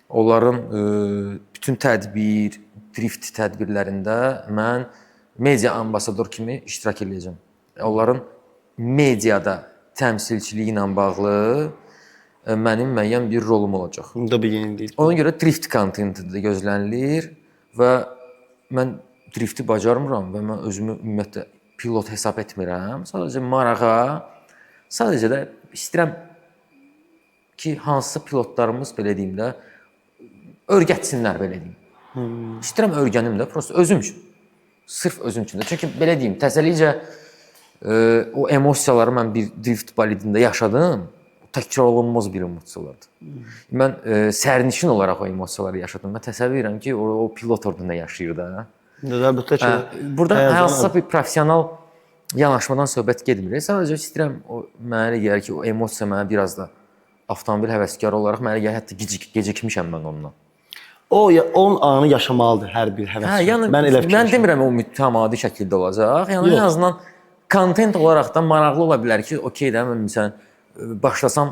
Onların bütün tədbir, drift tədbirlərində mən media ambasador kimi iştirak edəcəm. Onların mediada təmsilçiliyi ilə bağlı mənim müəyyən bir rolum olacaq. Bu da bir yenilik. Ona görə drift kontenti də gözlənilir və mən drifti bacarmıram və mən özümü ümumiyyətlə pilot hesab etmirəm. Sadəcə marağa, sadəcə də istəyirəm ki, hansısa pilotlarımız belə deyim də öyrətsinlər, belə deyim. İstəyirəm öyrənim də, prosta özüm üçün. Sırf özüm üçün də. Çünki belə deyim, təzəlikcə o emosiyaları mən bir drift bolidində yaşadım. Təkrar olunmaz bir emosiyalardır. Mən sərnişin olaraq o emosiyaları yaşadım. Mən təsəvvür edirəm ki, o pilot orada nə yaşayır da. Əlbəttə ki. Burada hansısa bir professional yanaşmadan söhbət getmir. Sadəcə istəyirəm o mənə elə gəlir ki, o emosiya mənə biraz da avtomobil həvəskarı olaraq mənə elə gəlir, hətta gecikmişəm mən ondan. Onun anı yaşamalıdır hər bir həvəskar. Yəni mən demirəm o mütəmadi şəkildə olacaq. Yəni ən azından kontent olaraq da maraqlı ola bilər ki, okey də mən məsələn başlasam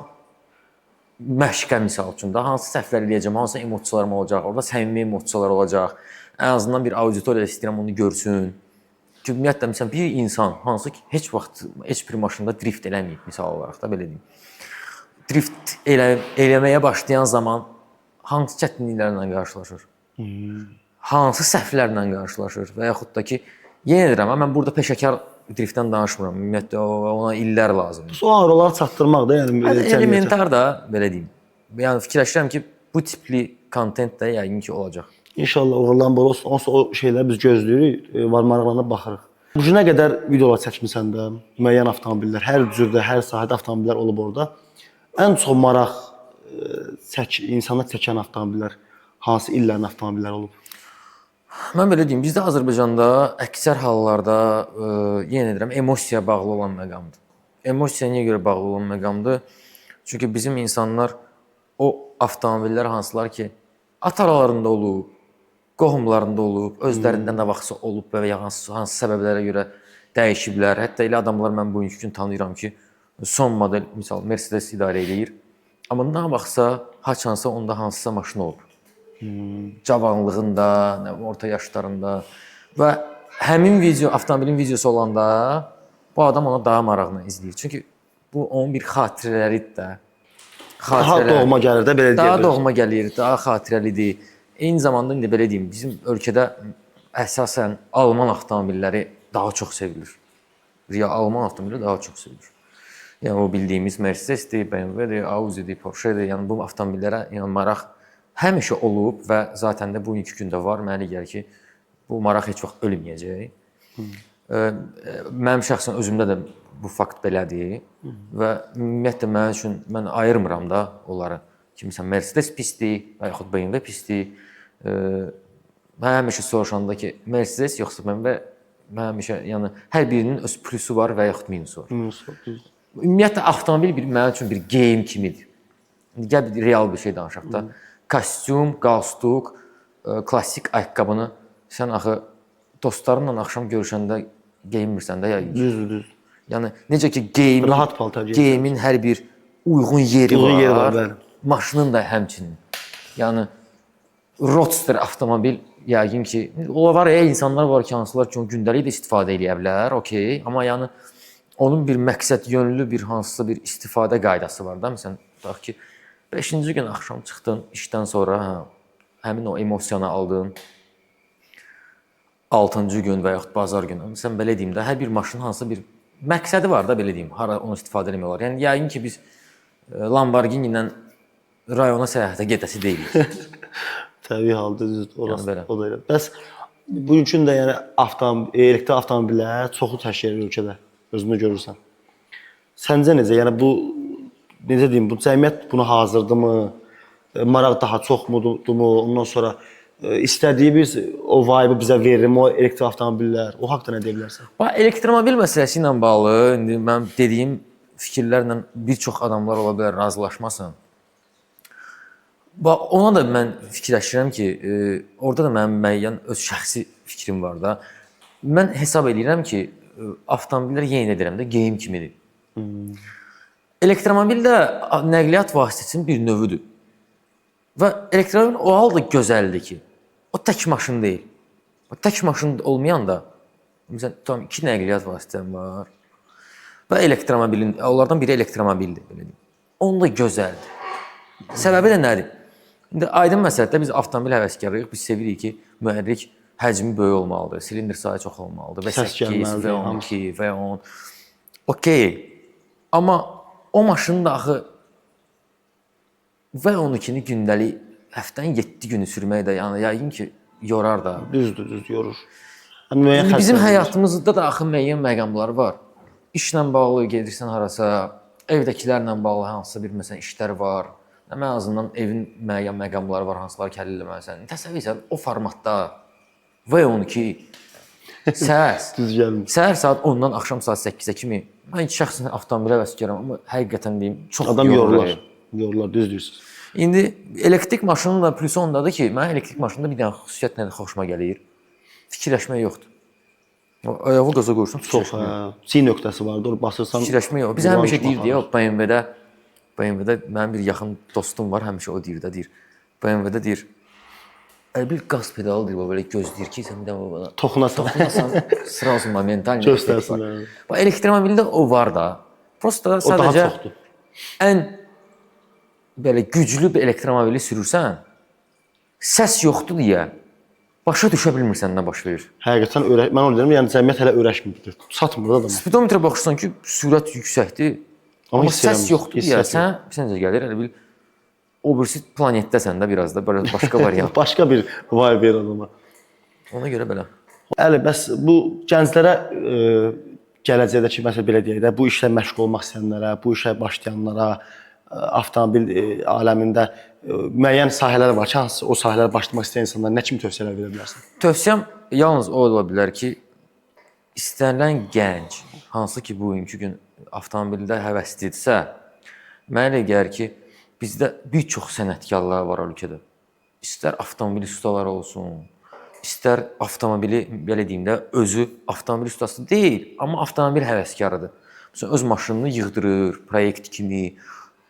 məşqə misal üçün də hansı səhvlər eləyəcəm, hansı emosiyalarım olacaq, orada səmimi emosiyalar olacaq. Ən azından bir auditoriya istəyirəm onu görsün. Ki ümumiyyətlə məsələn bir insan hansı ki heç vaxt heç bir maşında drift eləməyib misal olaraq da belə deyim. Drift eləməyə başlayan zaman hansı çətinliklərlə qarşılaşır? Hansı səhvlərlə qarşılaşır və yaxud da ki yenə deyirəm, mən burada peşəkar driftdən danışmıram. Ümumiyyətlə ona illər lazımdır. O araları çatdırmaq da, yəni elementar da belə deyim. Yəni fikirləşirəm ki, bu tipli kontent də yəqin ki olacaq. İnşallah uğurlan bol olsun. Onsa o şeyləri biz gözləyirik, var maraqlarına baxırıq. Bu günə qədər videolar çəkmisən də, müəyyən avtomobillər, hər cürdə, hər sahədə avtomobillər olub orada. Ən çox maraq insana çəkən avtomobillər hansı illərin avtomobilləri olub? Mən belə deyim, bizdə Azərbaycanda əksər hallarda yenə deyirəm, emosiyaya bağlı olan məqamdır. Emosiyaya niyə görə bağlı olan məqamdır? Çünki bizim insanlar o avtomobillər hansılar ki, ata-aralarında olub, qohumlarında olub, özlərində nə vaxtsa olub və ya hansı səbəblərə görə dəyişiblər. Hətta elə adamlar mən bugünkü gün tanıyıram ki, son model, misal Mercedes idarə edir. Amma nə vaxtsa, haçansa onda hansısa maşın olub. Cavanlığında, orta yaşlarında və həmin video, avtomobilin videosu olanda bu adam ona daha maraqla izləyir. Çünki bu onun bir xatirələridir də. Daha doğma gəlir də, belə deyək. Daha doğma gəlir, daha xatirəlidir. Eyni zamanda indi belə deyim, bizim ölkədə əsasən Alman avtomobilləri daha çox sevilir. Alman avtomobilləri daha çox sevilir. Yəni o bildiyimiz Mercedesdir, BMW-dir, Audi'dir, Porsche'dir. Yəni bu avtomobillərə yəni maraq həmişə olub və zaten də bugünkü gündə var. Mənə gəlir ki, bu maraq heç vaxt ölməyəcək. Mənim şəxsən özümdə də bu fakt belədir və ümumiyyətlə mənim üçün mən ayırmıram da onları. Ki, məsələn, Mercedes pisdir və yaxud BMW pisdir. Mən həmişə soruşanda ki, Mercedes yoxsa BMW, mən həmişə yəni hər birinin öz plusu var və yaxud minusu var. Ümumiyyətlə avtomobil mənim üçün bir geyim kimidir. İndi gəl bir real bir şey danışaq da. Kostyum, qalstuk, klassik ayaqqabını sən axı dostlarınla axşam görüşəndə geyinmirsən də ya. Düzdür. Yəni necə ki geyimin, rahat paltar geyinirsən. Geyimin hər bir uyğun yeri var. Bəli. Maşının da həmçinin. Yəni Roadster avtomobil yəqin ki, var insanlar var ki, hansılar ki, gündəlik də istifadə edə bilər, okey, amma yəni onun bir məqsəd yönlü bir hansısa bir istifadə qaydası var da. Məsələn, tutaq ki, 5-ci gün axşam çıxdın işdən sonra, həmin o emosiyonu aldın. 6-cı gün və yaxud bazar günü. Sən belə deyim də, hər bir maşının hansısa bir məqsədi var da, belə deyim, hara onu istifadə etmək olar. Yəni yəqin ki, biz Lamborghini ilə rayona səyahətə gedəsi deyilik. Təbii halda düzdür, orası yəni, o da elə. Bəs bugün də yəni elektrik avtomobillər çoxu təşkil edir ölkədə, özünü görürsən. Səncə necə? Yəni bu necə deyim, bu cəmiyyət buna hazırdırmı? Maraq daha çoxmudur? Ondan sonra istədiyimiz o vibe bizə verirmi o elektrik avtomobillər? O haqqda nə deyə bilərsən? Bax, elektromobil məsələsi ilə bağlı indi mən dediyim fikirlərlə bir çox adamlar ola bilər razılaşmasın. Bax, ona da mən fikirləşirəm ki, orada da mənim müəyyən öz şəxsi fikrim var da. Mən hesab edirəm ki, avtomobillər yenə edirəm də geyim kimidir. Elektromobil də nəqliyyat vasitəsinin bir növüdür. Və elektromobil o halda gözəldir ki, o tək maşın deyil. O tək maşın olmayan da, məsələn, tam 2 nəqliyyat vasitən var. Və elektromobilin, onlardan biri elektromobildir, belə deyim. Onun da gözəldir. Səbəbi də nədir? İndi aydın məsələdə biz avtomobil həvəskarıyıq, biz sevirik ki, mühərrik həcmi böyük olmalıdır, silindr sayı çox olmalıdır, V8, V12, V10. Okey. Amma o maşını da axı V12-ni gündəlik həftənin 7 günü sürmək də yəni yəqin ki, yorar da. Düzdür, yorur. Yəni, bizim həyatımızda da axı müəyyən məqamlar var. İşlə bağlı gedirsən harasa, evdəkilərlə bağlı hansısa bir məsələn işlər var. Ən azından evin müəyyən məqamları var, hansılar ki, həll etməlisən. Təsəvvür etsən, o formatda V12 səhər saat 10-dan axşam saat 8-ə kimi mən şəxsən avtomobilə həvəskarım, amma həqiqətən deyim, çox adam yorulur. Yorulur, düz deyirsiniz. İndi elektrik maşının da plusu ondadır ki, mən elektrik maşında bir dənə xüsusiyyət nədir xoşuma gəlir? Fikirləşmək yoxdur. Ayağı qaza qoyursan, fikirləşmək yoxdur. C nöqtəsi vardır, basırsan... Fikirləşmək yoxdur. Biz həmişə deyirdik ya, BMW-də mənim bir yaxın dostum var, həmişə o deyir də, deyir. BMW-də deyir, bir qaz pedalı deyir, belə gözləyir ki, sən bir dənə bana toxunasan, sırası momental göstərsin. Bax, elektromobildə o var da. Prosta sadəcə ən belə güclü bir elektromobili sürürsən, səs yoxdur deyə başa düşə bilmirsən nə baş verir. Həqiqətən mən onu deyirəm, yəni cəmiyyət hələ öyrəşmir. Satmır da adamı. Speedometrə baxırsan ki, sürət yüksəkdir. Amma səs yoxdur deyə sən necə gəlir? Elə bil o birisi planetdəsən də biraz da belə başqa variant. Başqa bir vibe verir adama. Ona görə belə. Əli, bəs bu gənclərə gələcəkdəki məsələ belə deyək də, bu işlə məşğul olmaq istəyənlərə, bu işə başlayanlara, avtomobil aləmində müəyyən sahələr var ki, hansı o sahələrə başlamaq istəyən insanlara nə kimi tövsiyələr verə bilərsən? Tövsiyəm yalnız o ola bilər ki, istənilən gənc, hansı ki bugünkü gün avtomobildə həvəslidirsə, mənə elə gəlir ki, bizdə bir çox sənətkarlar var ölkədə. İstər avtomobil ustaları olsun, istər avtomobili, belə deyim də, özü avtomobil ustası deyil, amma avtomobil həvəskarıdır. Məsələn, öz maşınını yığdırır, proyekt kimi.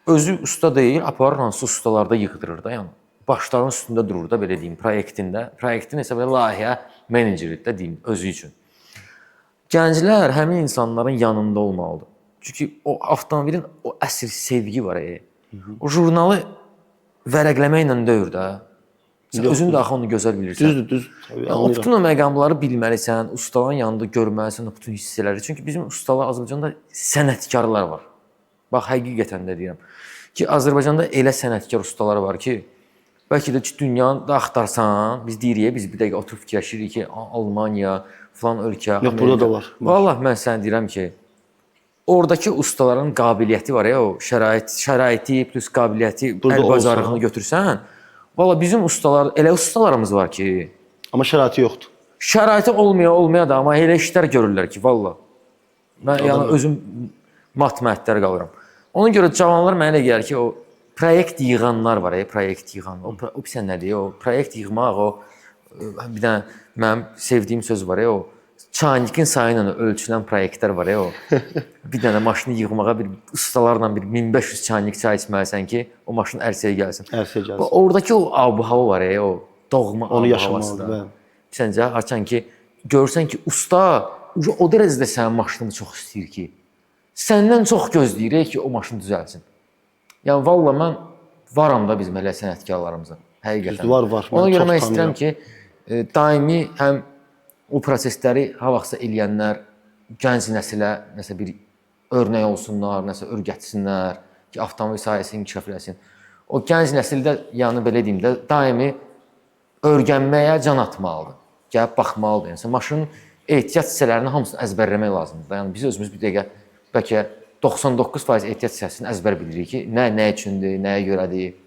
Özü usta deyil, aparır hansı ustalarda yığdırır da, yəni. Başların üstündə durur da, belə deyim, proyektində. Proyektin isə belə layihə meneceri də deyim, özü üçün. Gənclər həmin insanların yanında olmalıdır. Çünki o avtomobilin o əsl sevgi var. O jurnalı vərəqləməklə deyir də. Sən özün də axı onu gözəl bilirsən. Düzdür. O bütün o məqamları bilməlisən, ustaların yanında görməlisən o bütün hissələri. Çünki bizim ustalar Azərbaycanda sənətkarlar var. Bax, həqiqətən də deyirəm ki, Azərbaycanda elə sənətkar ustalar var ki, bəlkə də ki, dünyanı da axtarsan, biz deyirik, biz bir dəqiqə oturub fikirləşirik ki, Almaniya, falan ölkə, Amerika. Burada da var. Vallahi mən sənə deyirəm ki, oradakı ustaların qabiliyyəti var ya, o şəraiti plus qabiliyyəti, əl bacarığını götürsən, Valla bizim ustalar, elə ustalarımız var ki, Amma şəraiti yoxdur. şəraiti olmaya da, amma elə işlər görürlər ki, valla. Mən yəni özüm mat-məhtər qalıram. Ona görə cavanlar mənə elə gəlir ki, o proyekt yığanlar var, proyekt yığan. O bilirsən nədir? O proyekt yığmaq, o bir dənə mənim sevdiyim söz var, o çaynikin sayı ilə ölçülən proyektlər var, o. Bir dənə maşını yığmağa bir ustalarla bir 1500 çaynik çay içməlisən ki, o maşın ərsəyə gəlsin. Ərsəyə gəlsin. Oradakı o ab-hava var, o doğma Onu ab-havası yaşamalıdır, da. bəli. Səncə açan ki, görsən ki, usta o dərəcədə sənin maşınını çox istəyir ki, səndən çox gözləyir ki, o maşın düzəlsin. Yəni valla mən varam da bizim elə sənətkarlarımıza, həqiqətən. Var. Ona görə mən istəyirəm ki, daimi həm o prosesləri ha vaxtsa eləyənlər gənc nəsilə nəsə bir örnək olsunlar, nəsə öyrətsinlər ki, avtomobil sahəsini inkişaf eləsin. O gənc nəsil də, yəni belə deyim də, daimi öyrənməyə can atmalıdır. Gəlib baxmalıdır. Yəni maşının ehtiyat hissələrini hamısını əzbərləmək lazımdır. Yəni biz özümüz bir dəqiqə bəlkə 99% ehtiyat hissəsini əzbər bilirik ki, nə üçündür, nəyə görədir.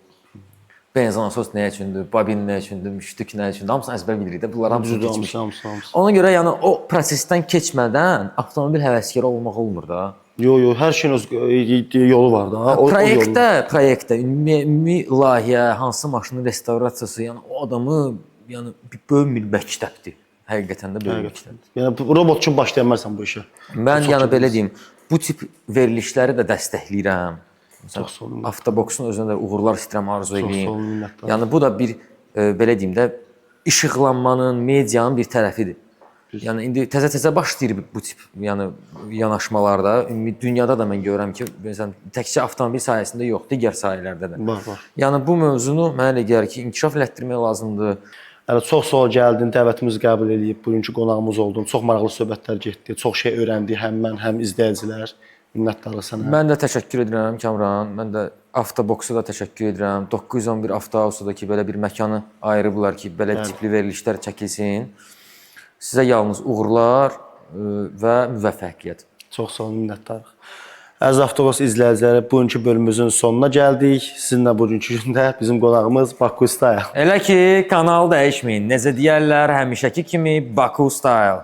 Benzin nasos nə üçündür, bobin nə üçündür, müştük nə üçündür, hamısını əzbər bilirik də. Bunlar hamısını keçmiş. Ona görə yəni o prosesdən keçmədən avtomobil həvəskarı olmaq olmur da. Yox, hər şeyin öz yolu var da. Proyektdə ümumi layihə, hansı maşının restavrasiyası, yəni o adamı yəni bir böyük bir məktəbdir. Həqiqətən də böyük məktəbdir. Yəni robot üçün başlaya bilmərsən bu işə. Mən yəni belə deyim, bu tip verilişləri də dəstəkləyirəm. Məsələn, Avtoboksun özünə də uğurlar istəyirəm, arzu edirəm. Yəni bu da bir belə deyim də işıqlanmanın, medianın bir tərəfidir. Yəni indi təzə-təzə başlayır bu tip yəni yanaşmalarda. Ümumi dünyada da mən görürəm ki, məsələn, təkcə avtomobil sahəsində yox, digər sahələrdə də. Var. Yəni bu mövzunu mənə elə gəlir ki, inkişaf elətdirmək lazımdır. Yəni çox sağ ol gəldin, dəvətimizi qəbul edib, bugünkü qonağımız oldun. Çox maraqlı söhbətlər getdi. Çox şey öyrəndik həm mən, həm izləyicilər. Minnətdarıq sənə. Mən də təşəkkür edirəm Kamran. Mən də Avtoboksa da təşəkkür edirəm. 911 Avtohouse'da ki, belə bir məkanı ayırıblar ki, belə tipli verilişlər çəkilsin. Sizə yalnız uğurlar və müvəffəqiyyət. Çox sağ olun, minnətdarıq. Əziz Avtobus izləyiciləri, bugünkü bölümümüzün sonuna gəldik. Sizinlə bugünkü gündə bizim qonağımız Baku Style. Elə ki, kanal dəyişməyin. Necə deyərlər, həmişəki kimi Baku Style.